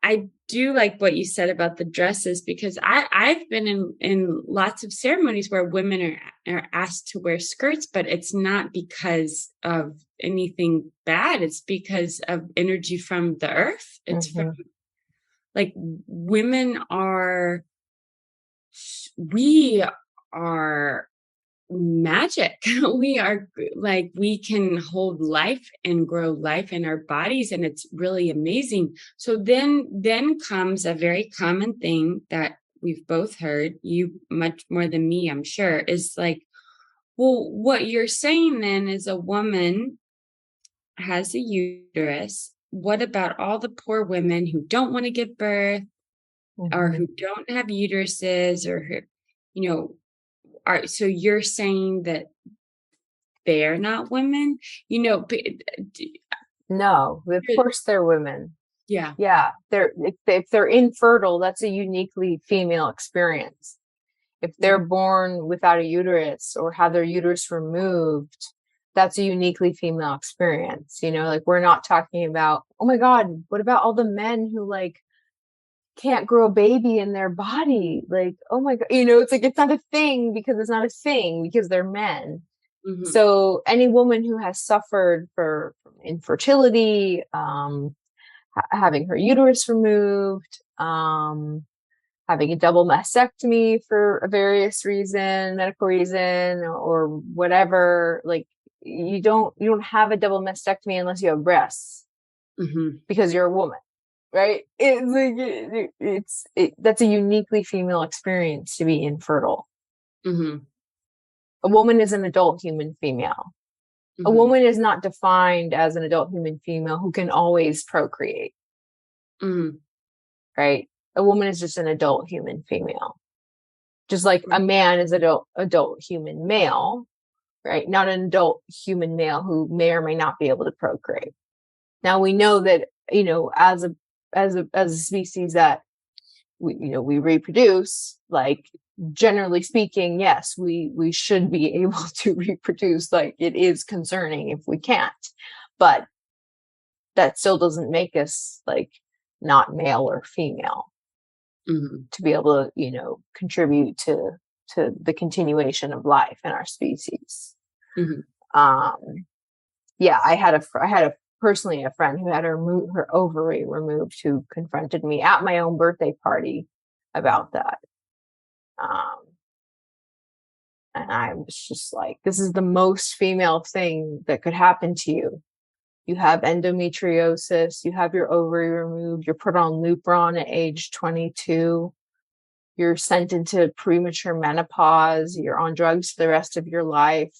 I do like what you said about the dresses, because I've been in lots of ceremonies where women are asked to wear skirts, but it's not because of anything bad. It's because of energy from the earth. It's from, Mm-hmm. like, we are magic. We can hold life and grow life in our bodies, and it's really amazing. So then comes a very common thing that we've both heard, you much more than me, I'm sure, is like, well, what you're saying then is a woman has a uterus. What about all the poor women who don't want to give birth, or Mm-hmm. who don't have uteruses, or who, you know, so you're saying that they're not women, No, of course they're women. yeah. Yeah, if they're infertile, that's a uniquely female experience. If they're Mhm, born without a uterus or have their uterus removed, that's a uniquely female experience. Like, we're not talking about, oh my God, what about all the men who like can't grow a baby in their body? Like, oh my God, it's like, it's not a thing because it's not a thing because they're men. mhm, So any woman who has suffered from infertility, having her uterus removed, having a double mastectomy for a various reason, medical reason, or whatever, like, you don't have a double mastectomy unless you have breasts mhm, because you're a woman, right? That's a uniquely female experience to be infertile. mhm, A woman is an adult human female. A mhm, woman is not defined as an adult human female who can always procreate, mhm, right? A woman is just an adult human female. Just like mhm, a man is adult human male, right? Not an adult human male who may or may not be able to procreate. Now we know that, as a species that we reproduce, like, generally speaking, yes, we should be able to reproduce. Like, it is concerning if we can't, but that still doesn't make us like not male or female mhm, to be able to, contribute to the continuation of life in our species. mhm. Um, yeah, I had personally a friend who had her ovary removed, who confronted me at my own birthday party about that. Um, and I was just like, this is the most female thing that could happen to you. You have endometriosis, you have your ovary removed, you're put on Lupron at age 22, you're sent into premature menopause, you're on drugs for the rest of your life,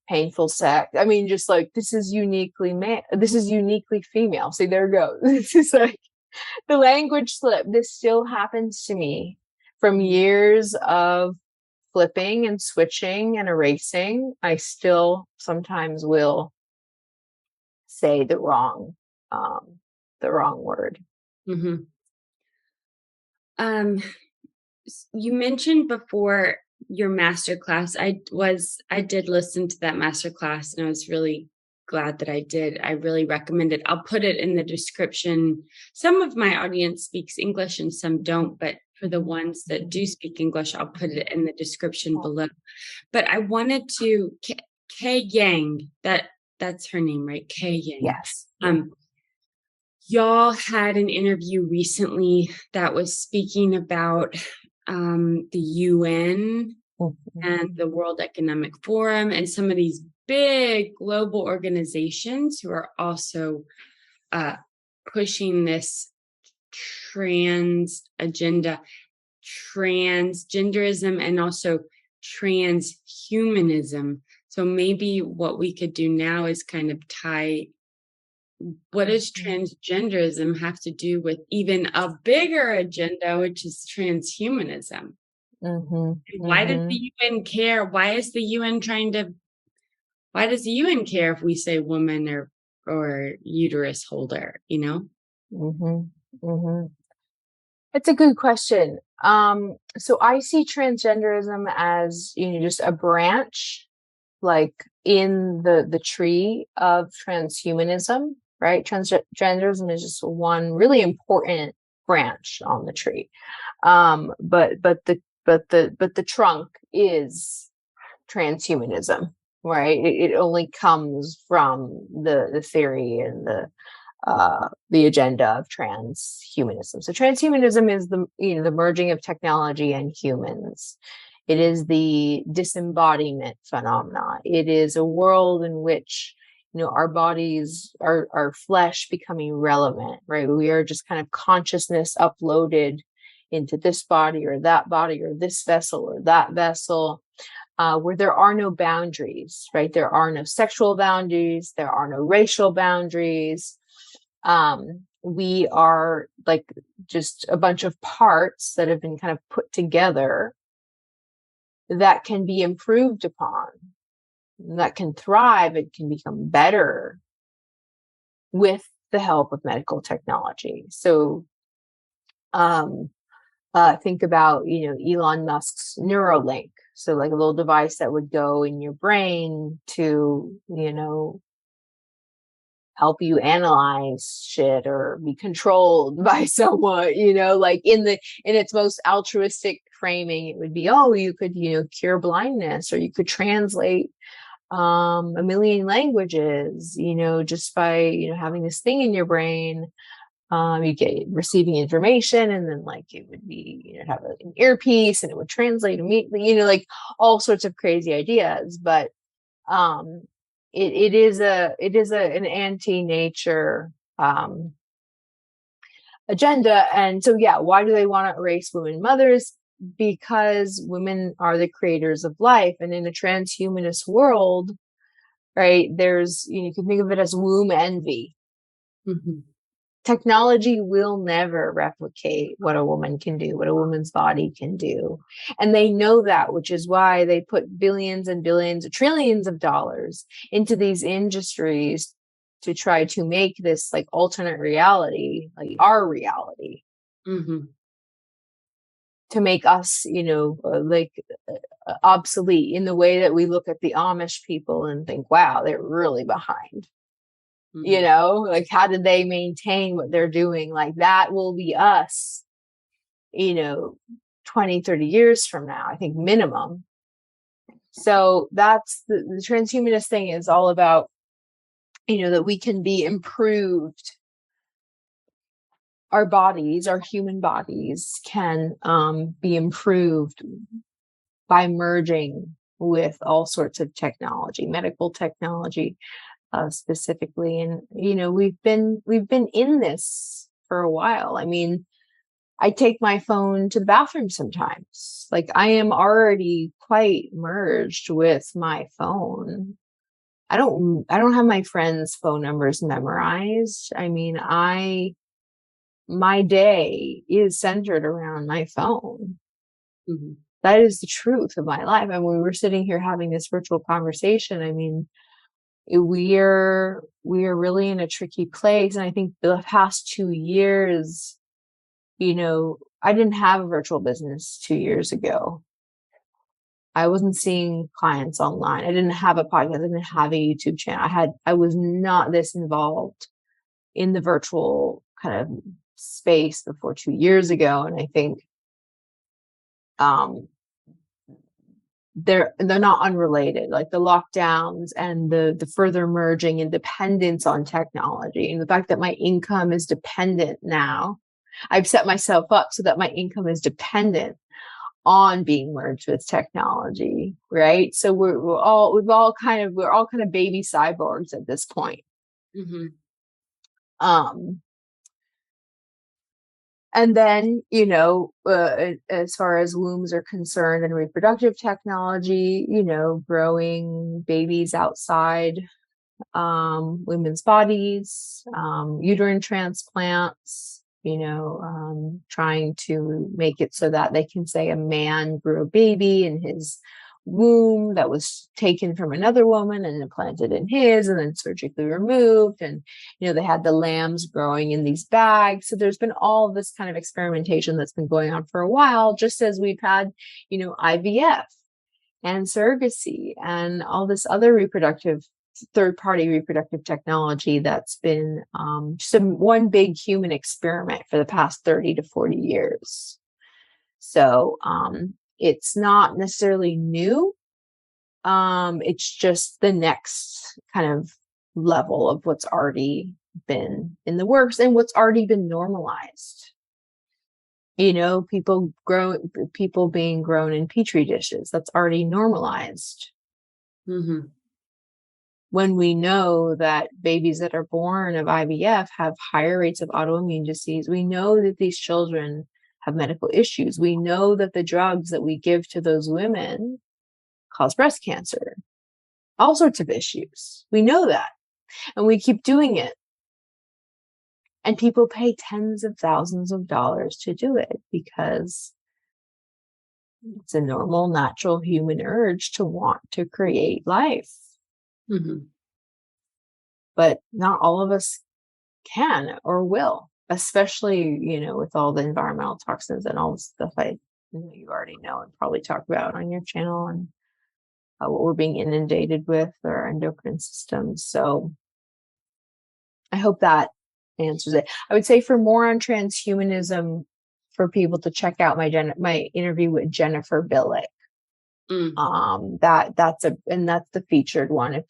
painful sex. I mean, just like, this is uniquely this is uniquely female. See, there it goes. This is like the language slip. This still happens to me from years of flipping and switching and erasing. I still sometimes will say um, the wrong word. Mhm. Um, you mentioned before your master class. I did listen to that master class, and I was really glad that I did. I really recommend it. I'll put it in the description. Some of my audience speaks English and some don't, but for the ones that do speak English, I'll put it in the description below. But I wanted to Kay Yang, that's her name, right? Kay Yang. Yes. Y'all had an interview recently that was speaking about the UN Mhm. and the World Economic Forum and some of these big global organizations who are also pushing this trans agenda, transgenderism, and also transhumanism. So maybe what we could do now is kind of tie, what does transgenderism have to do with even a bigger agenda, which is transhumanism? Why does the UN care? Why does the UN care if we say woman or uterus holder, you know? It's a good question. So I see transgenderism as, just a branch, like in the tree of transhumanism, right? Transgenderism is just one really important branch on the tree. But the trunk is transhumanism, right? It only comes from the theory and the agenda of transhumanism. So transhumanism is the merging of technology and humans. It is the disembodiment phenomena. It is a world in which our bodies, our flesh becoming relevant, right? We are just kind of consciousness uploaded into this body or this vessel or that vessel, where there are no boundaries, right? There are no sexual boundaries. There are no racial boundaries. We are like just a bunch of parts that have been kind of put together that can be improved upon, that can thrive, it can become better with the help of medical technology. So, think about, Elon Musk's Neuralink. So like a little device that would go in your brain to, help you analyze shit or be controlled by someone, like in its most altruistic framing, it would be, you could, cure blindness, or you could translate a million languages, just by, having this thing in your brain. You get receiving information, and then like it would be, have an earpiece and it would translate immediately, like all sorts of crazy ideas. But it is an anti-nature agenda. And so, yeah, why do they want to erase women mothers? Because women are the creators of life. And in a transhumanist world, right, there's, you can think of it as womb envy. Technology will never replicate what a woman can do, what a woman's body can do. And they know that, which is why they put billions and billions, trillions of dollars into these industries to try to make this like alternate reality, like our reality, to make us, obsolete in the way that we look at the Amish people and think, wow, they're really behind. Like how did they maintain what they're doing? Like that will be us, 20, 30 years from now, I think minimum. So that's the transhumanist thing is all about, that we can be improved. Our bodies, our human bodies can be improved by merging with all sorts of technology, medical technology, specifically. And, we've been in this for a while. I mean, I take my phone to the bathroom sometimes. Like I am already quite merged with my phone. I don't have my friends' phone numbers memorized. I mean, my day is centered around my phone. That is the truth of my life. And when we're sitting here having this virtual conversation, I mean, we are really in a tricky place. And I think the past 2 years, I didn't have a virtual business 2 years ago. I wasn't seeing clients online. I didn't have a podcast. I didn't have a YouTube channel. I was not this involved in the virtual kind of space before 2 years ago. And I think, they're not unrelated, like the lockdowns and the further merging and dependence on technology, and the fact that my income is dependent now. I've set myself up so that my income is dependent on being merged with technology, right? So we're all kind of baby cyborgs at this point. And then, as far as wombs are concerned and reproductive technology, growing babies outside women's bodies, uterine transplants, trying to make it so that they can say a man grew a baby in his womb that was taken from another woman and implanted in his and then surgically removed. And, they had the lambs growing in these bags. So there's been all this kind of experimentation that's been going on for a while, just as we've had, IVF and surrogacy and all this other third-party reproductive technology that's been one big human experiment for the past 30 to 40 years. So it's not necessarily new. It's just the next kind of level of what's already been in the works and what's already been normalized. People being grown in petri dishes, that's already normalized. Mm-hmm. When we know that babies that are born of IVF have higher rates of autoimmune disease, we know that these children have medical issues. We know that the drugs that we give to those women cause breast cancer, all sorts of issues. We know that, and we keep doing it. And people pay tens of thousands of dollars to do it because it's a normal, natural human urge to want to create life. Mm-hmm. But not all of us can or will, especially, with all the environmental toxins and all the stuff you already know and probably talk about on your channel and what we're being inundated with our endocrine systems. So I hope that answers it. I would say for more on transhumanism, for people to check out my interview with Jennifer Billick. That's the featured one. If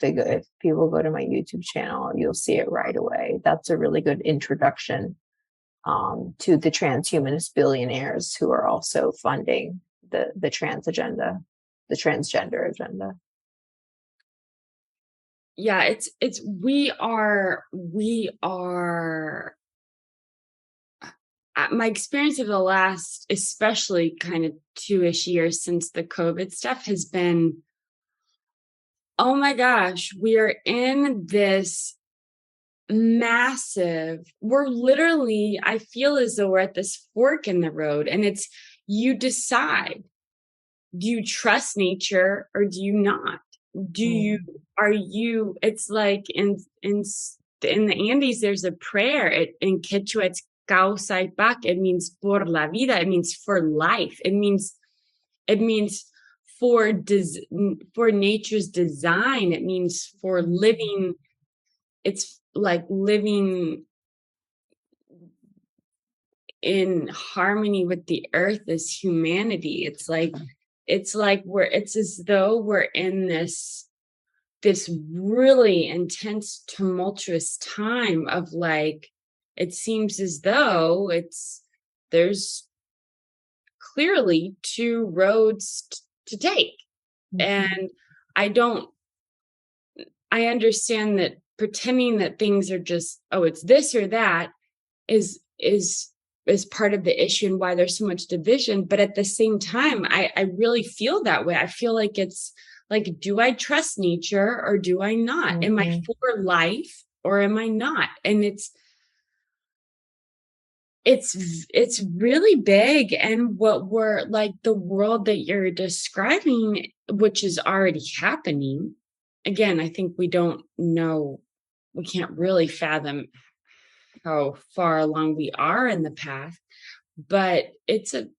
people go to my YouTube channel, you'll see it right away. That's a really good introduction to the transhumanist billionaires who are also funding the trans agenda, the transgender agenda. Yeah, we are my experience of the last, especially kind of 2-ish years since the COVID stuff has been, oh my gosh, we are in this we're literally, I feel as though we're at this fork in the road, and it's, you decide, do you trust nature or do you not? It's like in the Andes, there's a prayer. In Quechua, it's causa y pac. It means por la vida. It means for life. It means for nature's design. It means for living. It's like living in harmony with the earth as humanity. It's as though we're in this really intense, tumultuous time of it seems as though there's clearly two roads to take. Mm-hmm. And I understand that pretending that things are just, it's this or that is part of the issue and why there's so much division. But at the same time, I really feel that way. I feel like it's like, do I trust nature or do I not? Mm-hmm. Am I for life or am I not? And it's really big. And what we're like, the world that you're describing, which is already happening. Again, I think we don't know, we can't really fathom how far along we are in the path, but it's a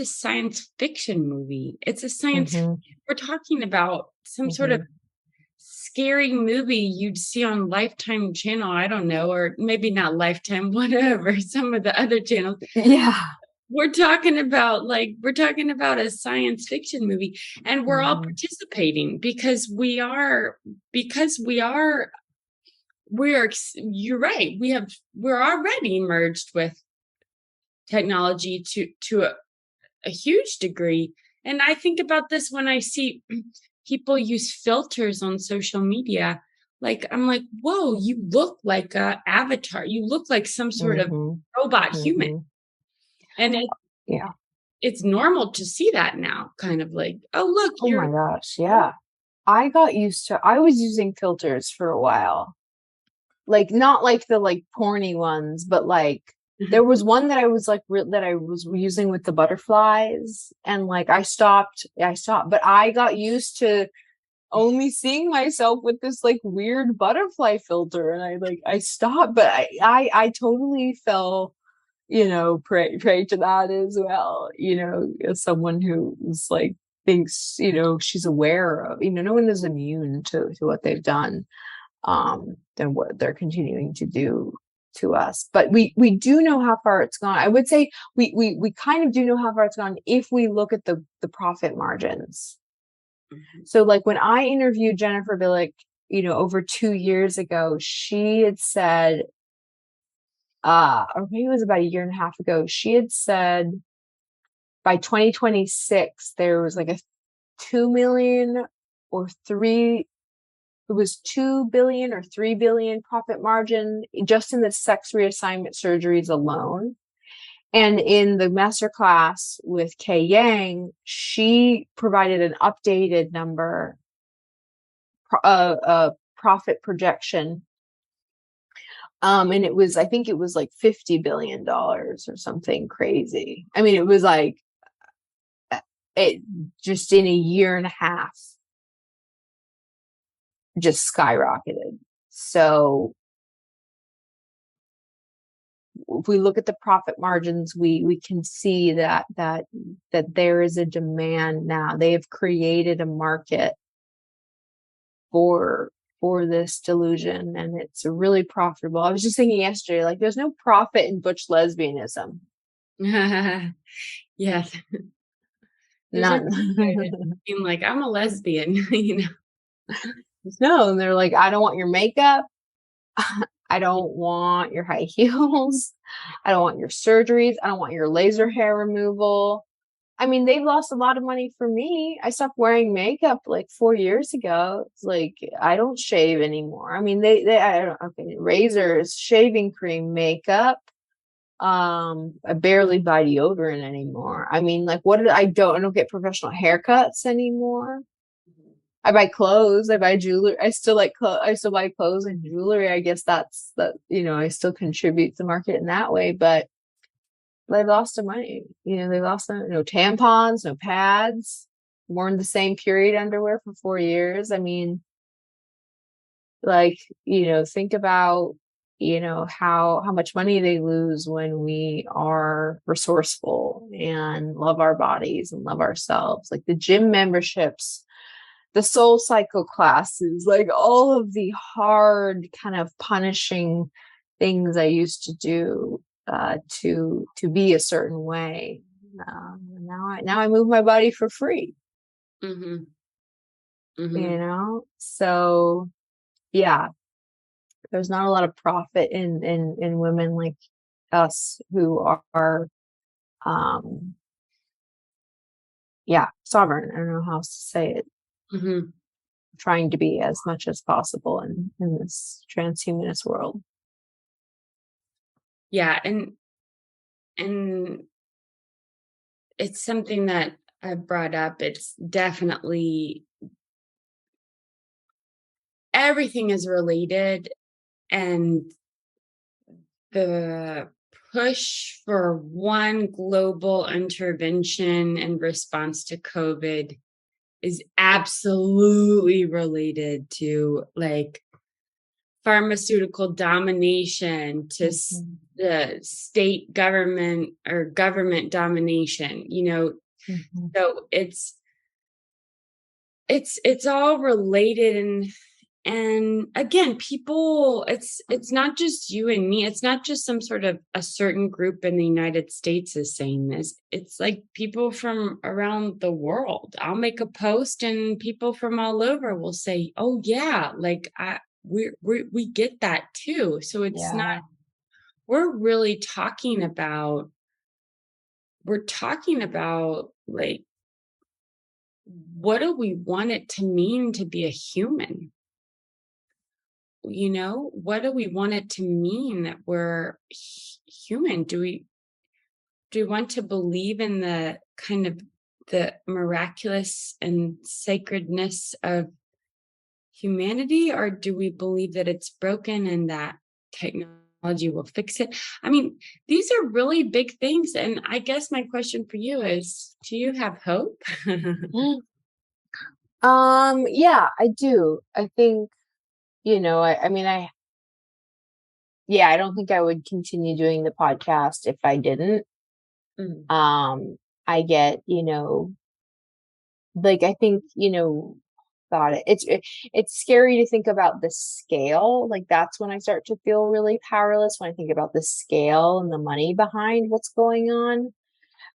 science fiction movie. It's a science, mm-hmm. We're talking about some mm-hmm. sort of scary movie you'd see on Lifetime channel, I don't know, or maybe not Lifetime, whatever, some of the other channels. Yeah. We're talking about a science fiction movie, and we're mm-hmm. all participating because you're right. We're already merged with technology to a huge degree. And I think about this when I see people use filters on social media. I'm like, whoa, you look like an avatar. You look like some sort mm-hmm. of robot mm-hmm. human. And Yeah. it's normal to see that now, kind of like, oh, look, Oh my gosh. Yeah. I was using filters for a while. Like, not like the like porny ones, but like there was one that I was like that I was using with the butterflies, and like I stopped, but I got used to only seeing myself with this like weird butterfly filter, and I stopped, but I totally fell, prey to that as well, as someone who's like thinks, she's aware of, no one is immune to what they've done, than what they're continuing to do to us. But we do know how far it's gone. I would say we kind of do know how far it's gone if we look at the profit margins. So like when I interviewed Jennifer Billick, over 2 years ago, she had said, or maybe it was about a year and a half ago, she had said by 2026 there was like a 2 million or 3, it was 2 billion or 3 billion profit margin just in the sex reassignment surgeries alone. And in the masterclass with Kay Yang, she provided an updated number, a profit projection. And I think it was like $50 billion or something crazy. I mean, it was like, it just in a year and a half just skyrocketed. So if we look at the profit margins, we can see that there is a demand now. They have created a market for this delusion, and it's really profitable. I was just thinking yesterday, like, there's no profit in butch lesbianism. Yes. None. Being like, I'm a lesbian, No, and they're like, I don't want your makeup. I don't want your high heels. I don't want your surgeries. I don't want your laser hair removal. I mean, they've lost a lot of money for me. I stopped wearing makeup like 4 years ago. It's like, I don't shave anymore. I mean, I don't, okay, razors, shaving cream, makeup. I barely buy deodorant anymore. I mean, like, I don't get professional haircuts anymore. I buy clothes, I buy jewelry. I still buy clothes and jewelry. I guess that's that, I still contribute to the market in that way, but they lost their money. They lost no tampons, no pads, worn the same period underwear for 4 years. I mean, like, think about, how much money they lose when we are resourceful and love our bodies and love ourselves. Like the gym memberships, the soul cycle classes, like all of the hard kind of punishing things I used to do to be a certain way. Now I move my body for free. Mm-hmm. Mm-hmm. So yeah, there's not a lot of profit in women like us who are sovereign. I don't know how else to say it. Mm-hmm. Trying to be as much as possible in this transhumanist world. Yeah, and it's something that I brought up. It's definitely everything is related, and the push for one global intervention in response to COVID is absolutely related to like pharmaceutical domination, to the state government or government domination, so it's all related. And again, people, it's not just you and me. It's not just some sort of a certain group in the United States is saying this. It's like people from around the world. I'll make a post and people from all over will say, "Oh yeah, like we get that too." So it's not, we're really talking about like, what do we want it to mean to be a human? What do we want it to mean that we're human? we want to believe in the kind of the miraculous and sacredness of humanity, or do we believe that it's broken and that technology will fix it? I mean, these are really big things. And I guess my question for you is, do you have hope? Yeah, I do. I think, I mean, I don't think I would continue doing the podcast if I didn't. Mm. I get, like, I think, God, it's scary to think about the scale. Like, that's when I start to feel really powerless, when I think about the scale and the money behind what's going on.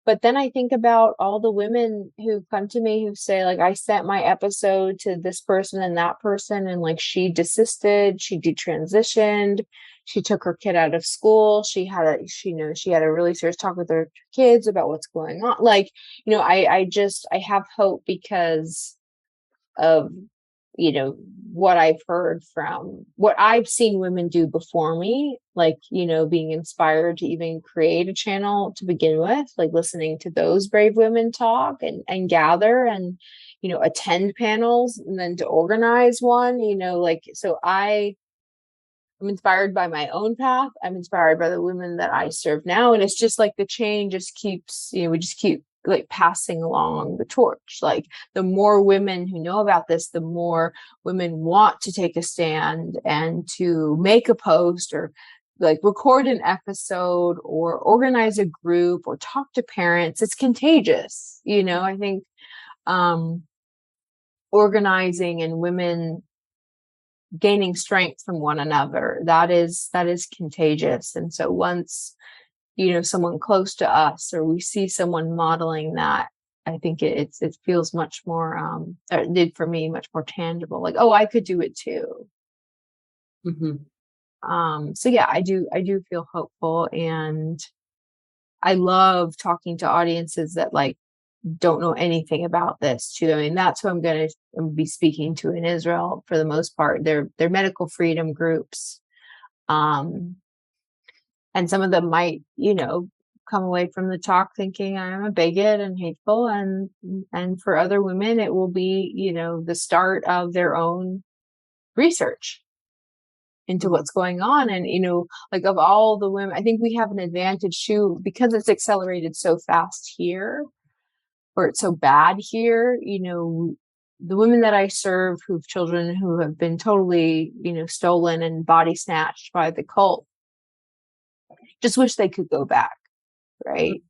But then I think about all the women who come to me who say, like, I sent my episode to this person and that person, and like she desisted, she detransitioned, she took her kid out of school, she had a really serious talk with her kids about what's going on. Like, I have hope because of what I've heard from what I've seen women do before me, like, being inspired to even create a channel to begin with, like listening to those brave women talk and gather and attend panels and then to organize one, like, so I'm inspired by my own path. I'm inspired by the women that I serve now. And it's just like the chain just keeps, we just keep like passing along the torch. Like, the more women who know about this, the more women want to take a stand and to make a post or like record an episode or organize a group or talk to parents. It's contagious. I think organizing and women gaining strength from one another, that is contagious. And so once someone close to us or we see someone modeling that, I think it feels much more or it did for me, much more tangible, like, oh, I could do it too. So yeah, I do feel hopeful, and I love talking to audiences that like don't know anything about this too. I mean, that's who I'm going to be speaking to in Israel for the most part. They're medical freedom groups. And some of them might, come away from the talk thinking I'm a bigot and hateful. And for other women, it will be, the start of their own research into what's going on. And, like, of all the women, I think we have an advantage too, because it's accelerated so fast here, or it's so bad here, the women that I serve who've children who have been totally, stolen and body snatched by the cult, just wish they could go back, right?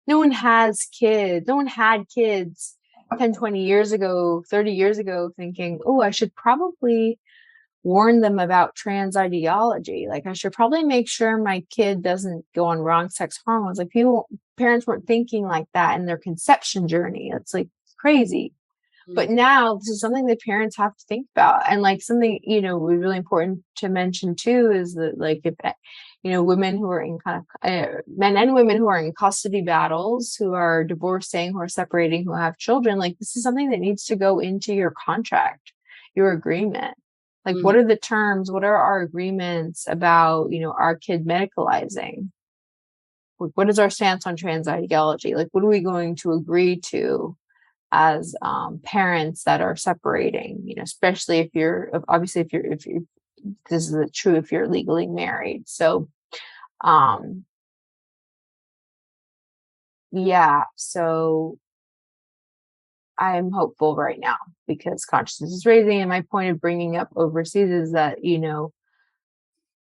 No one has kids. No one had kids 10, 20 years ago, 30 years ago thinking, oh, I should probably warn them about trans ideology. Like, I should probably make sure my kid doesn't go on wrong sex hormones. Like, parents weren't thinking like that in their conception journey. It's like crazy. But now this is something that parents have to think about. And like something, really important to mention too, is that like, if, women who are in kind of men and women who are in custody battles, who are divorcing, who are separating, who have children, like, this is something that needs to go into your contract, your agreement. Like, what are the terms? What are our agreements about, our kid medicalizing? What is our stance on trans ideology? Like, what are we going to agree to as parents that are separating, especially if you're obviously if this is true if you're legally married. So so I'm hopeful right now because consciousness is raising, and my point of bringing up overseas is that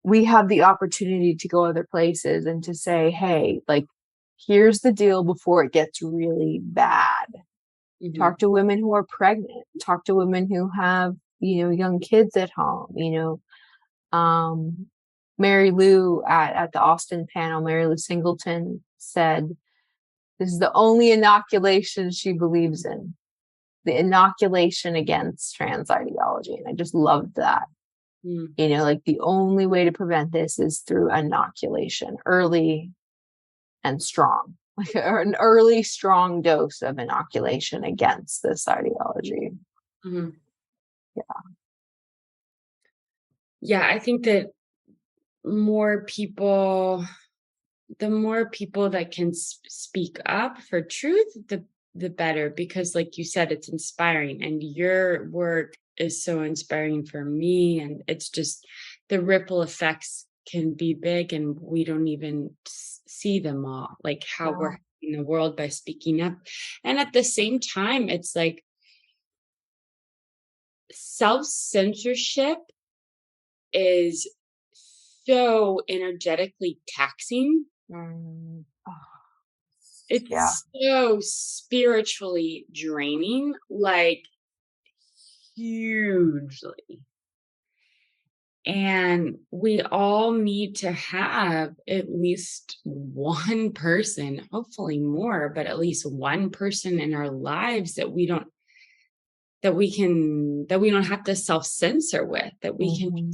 we have the opportunity to go other places and to say, hey, like, here's the deal before it gets really bad. Talk to women who are pregnant, talk to women who have, young kids at home, Mary Lou at the Austin panel, Mary Lou Singleton said, this is the only inoculation she believes in, the inoculation against trans ideology. And I just loved that. Like, the only way to prevent this is through inoculation, early and strong. Like an early, strong dose of inoculation against this ideology. Yeah, I think that more people the more people that can speak up for truth, the better, because like you said, it's inspiring, and your work is so inspiring for me. And it's just the ripple effects can be big, and we don't even see them all, like how we're in the world by speaking up. And at the same time, it's like self-censorship is so energetically taxing. Mm. Oh, It's so spiritually draining, like hugely. And we all need to have at least one person, hopefully more, but at least one person in our lives that we don't have to self-censor with, that we can,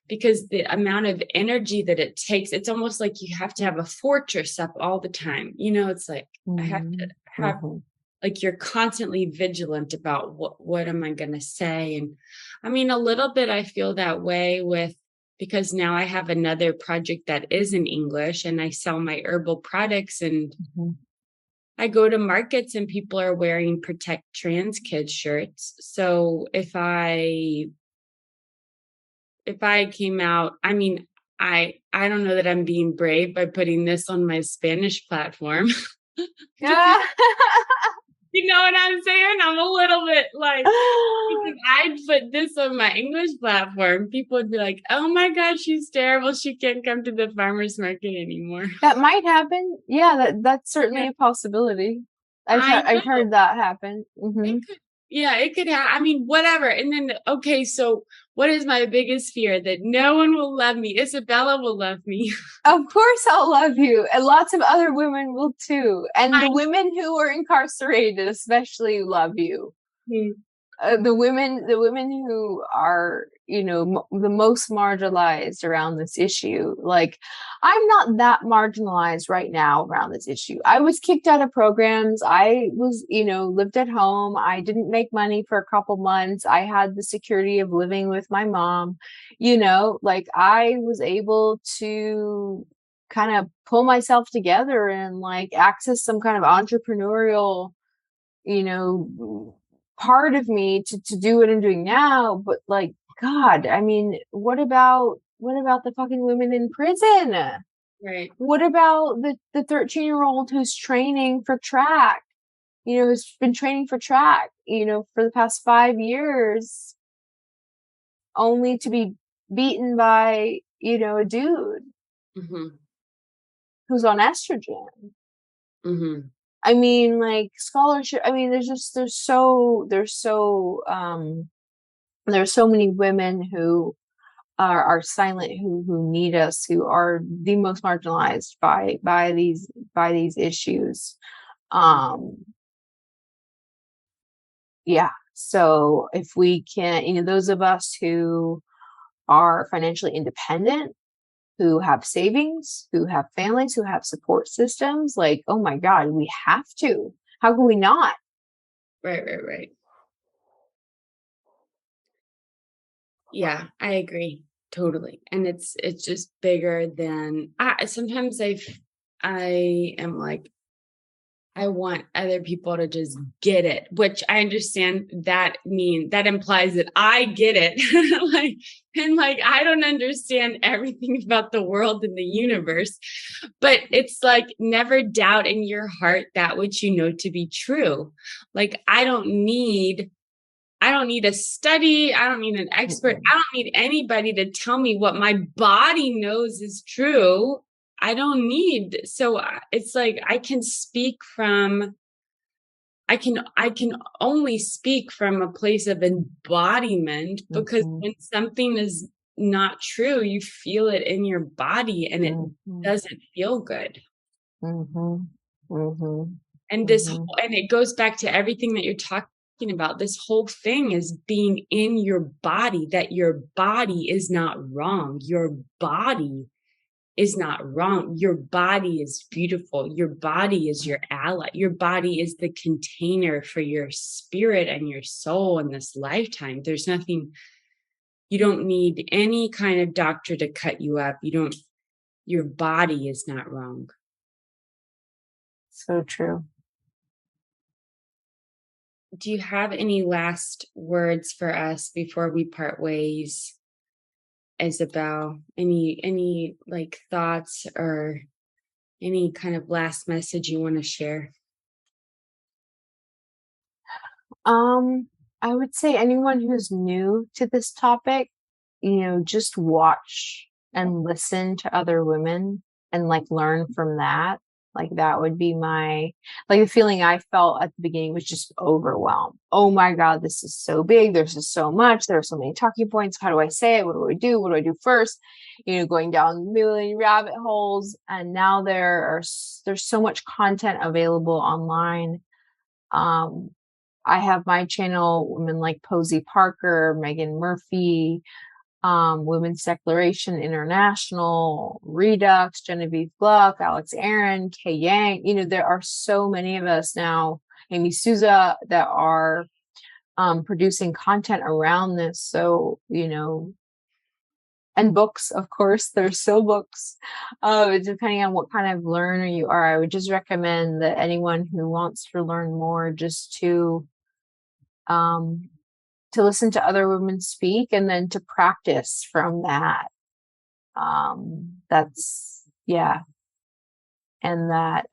because the amount of energy that it takes, it's almost like you have to have a fortress up all the time. It's like I have to have, like, you're constantly vigilant about what am I going to say. And I mean, a little bit I feel that way because now I have another project that is in English, and I sell my herbal products, and I go to markets and people are wearing Protect Trans Kids shirts. So if I came out, I mean, I don't know that I'm being brave by putting this on my Spanish platform. You know what I'm saying? I'm a little bit like, if I'd put this on my English platform, people would be like, oh my God, she's terrible. She can't come to the farmer's market anymore. That might happen. Yeah, that's certainly a possibility. I've heard that happen. It could happen. I mean, whatever. And then, okay, so what is my biggest fear? That no one will love me. Isabella will love me. Of course I'll love you. And lots of other women will too. And the women who are incarcerated especially love you. The women who are, the most marginalized around this issue. Like, I'm not that marginalized right now around this issue. I was kicked out of programs. I was, lived at home. I didn't make money for a couple months. I had the security of living with my mom. Like, I was able to kind of pull myself together and like access some kind of entrepreneurial, part of me to do what I'm doing now. But like, God, I mean, what about the fucking women in prison? Right. What about the 13-year-old who's training for track, who's been training for track, for the past 5 years, only to be beaten by, a dude who's on estrogen? I mean, like, scholarship. I mean, there's so many women who are silent, who need us, who are the most marginalized by these issues. Yeah. So if we can, those of us who are financially independent, who have savings, who have families, who have support systems, like, oh my God, we have to. How can we not? Right. Yeah, I agree totally. And it's just bigger than sometimes I am like, I want other people to just get it, which I understand that implies that I get it. like I don't understand everything about the world and the universe, but it's like, never doubt in your heart that which you know to be true. Like, I don't need a study. I don't need an expert. I don't need anybody to tell me what my body knows is true. I don't need. So it's like, I can only speak from a place of embodiment, because when something is not true, you feel it in your body and it doesn't feel good. And and it goes back to everything that you're talking about. This whole thing is being in your body, that your body is not wrong. Your body is not wrong. Your body is beautiful. Your body is your ally. Your body is the container for your spirit and your soul in this lifetime. There's nothing, you don't need any kind of doctor to cut you up. You your body is not wrong. So true. Do you have any last words for us before we part ways, Isabel? Any like thoughts or any kind of last message you want to share? I would say anyone who's new to this topic, just watch and listen to other women and like learn from that. Like that would be the feeling I felt at the beginning was just overwhelmed. Oh my God, this is so big. There's just so much. There are so many talking points. How do I say it? What do I do? What do I do first? Going down a million rabbit holes. And now there's so much content available online. I have my channel, women like Posey Parker, Megan Murphy, Women's Declaration International, Redux, Genevieve Gluck, Alex Aaron, Kay Yang. There are so many of us now, Amy Souza, that are producing content around this. So, and books, of course, there's still books. Depending on what kind of learner you are, I would just recommend that anyone who wants to learn more just to listen to other women speak and then to practice from that. And that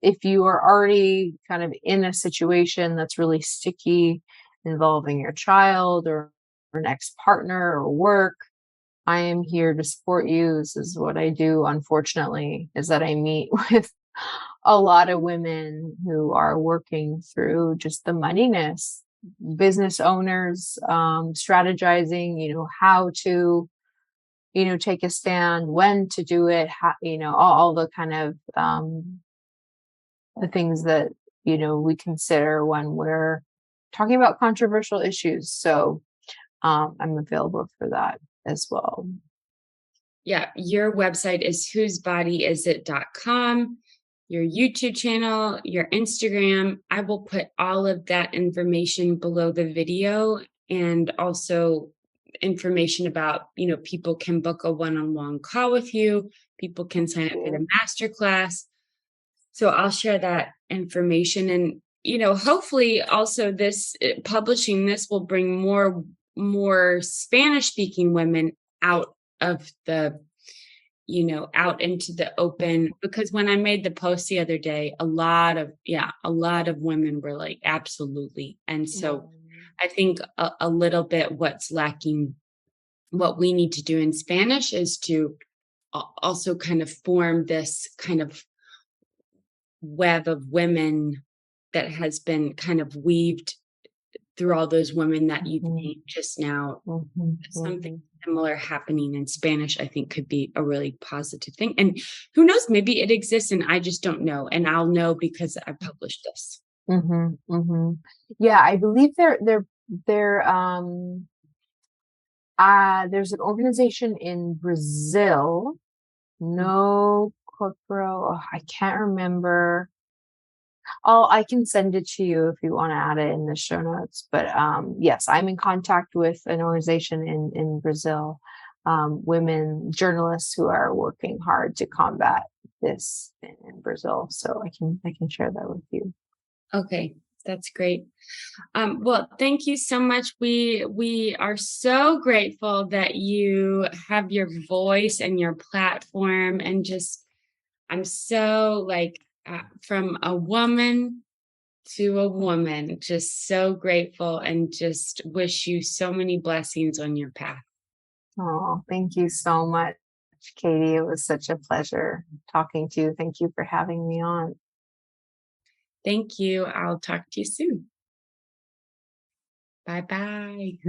if you are already kind of in a situation that's really sticky involving your child or an ex-partner or work, I am here to support you. This is what I do, unfortunately, is that I meet with a lot of women who are working through just the muddiness, business owners, strategizing, how to, take a stand, when to do it, how, all the kind of the things that, we consider when we're talking about controversial issues. So I'm available for that as well. Yeah, your website is whosebodyisit.com, your YouTube channel, your Instagram. I will put all of that information below the video, and also information about, people can book a one-on-one call with you. People can sign up for the masterclass. So I'll share that information, and, hopefully also this publishing this will bring more Spanish speaking women out of the, out into the open, because when I made the post the other day, a lot of women were like, absolutely. And so I think a little bit what's lacking, what we need to do in Spanish is to also kind of form this kind of web of women that has been kind of weaved through all those women that you named just now. Something similar happening in Spanish, I think, could be a really positive thing. And who knows, maybe it exists and I just don't know. And I'll know because I published this. Yeah, I believe there's an organization in Brazil, no corporo. I can't remember. I can send it to you if you want to add it in the show notes. But yes, I'm in contact with an organization in Brazil, women journalists who are working hard to combat this in Brazil. So I can share that with you. Okay, that's great. Well, thank you so much. We are so grateful that you have your voice and your platform, and just I'm so from a woman to a woman, just so grateful and just wish you so many blessings on your path. Oh, thank you so much, Katie. It was such a pleasure talking to you. Thank you for having me on. Thank you. I'll talk to you soon. Bye-bye.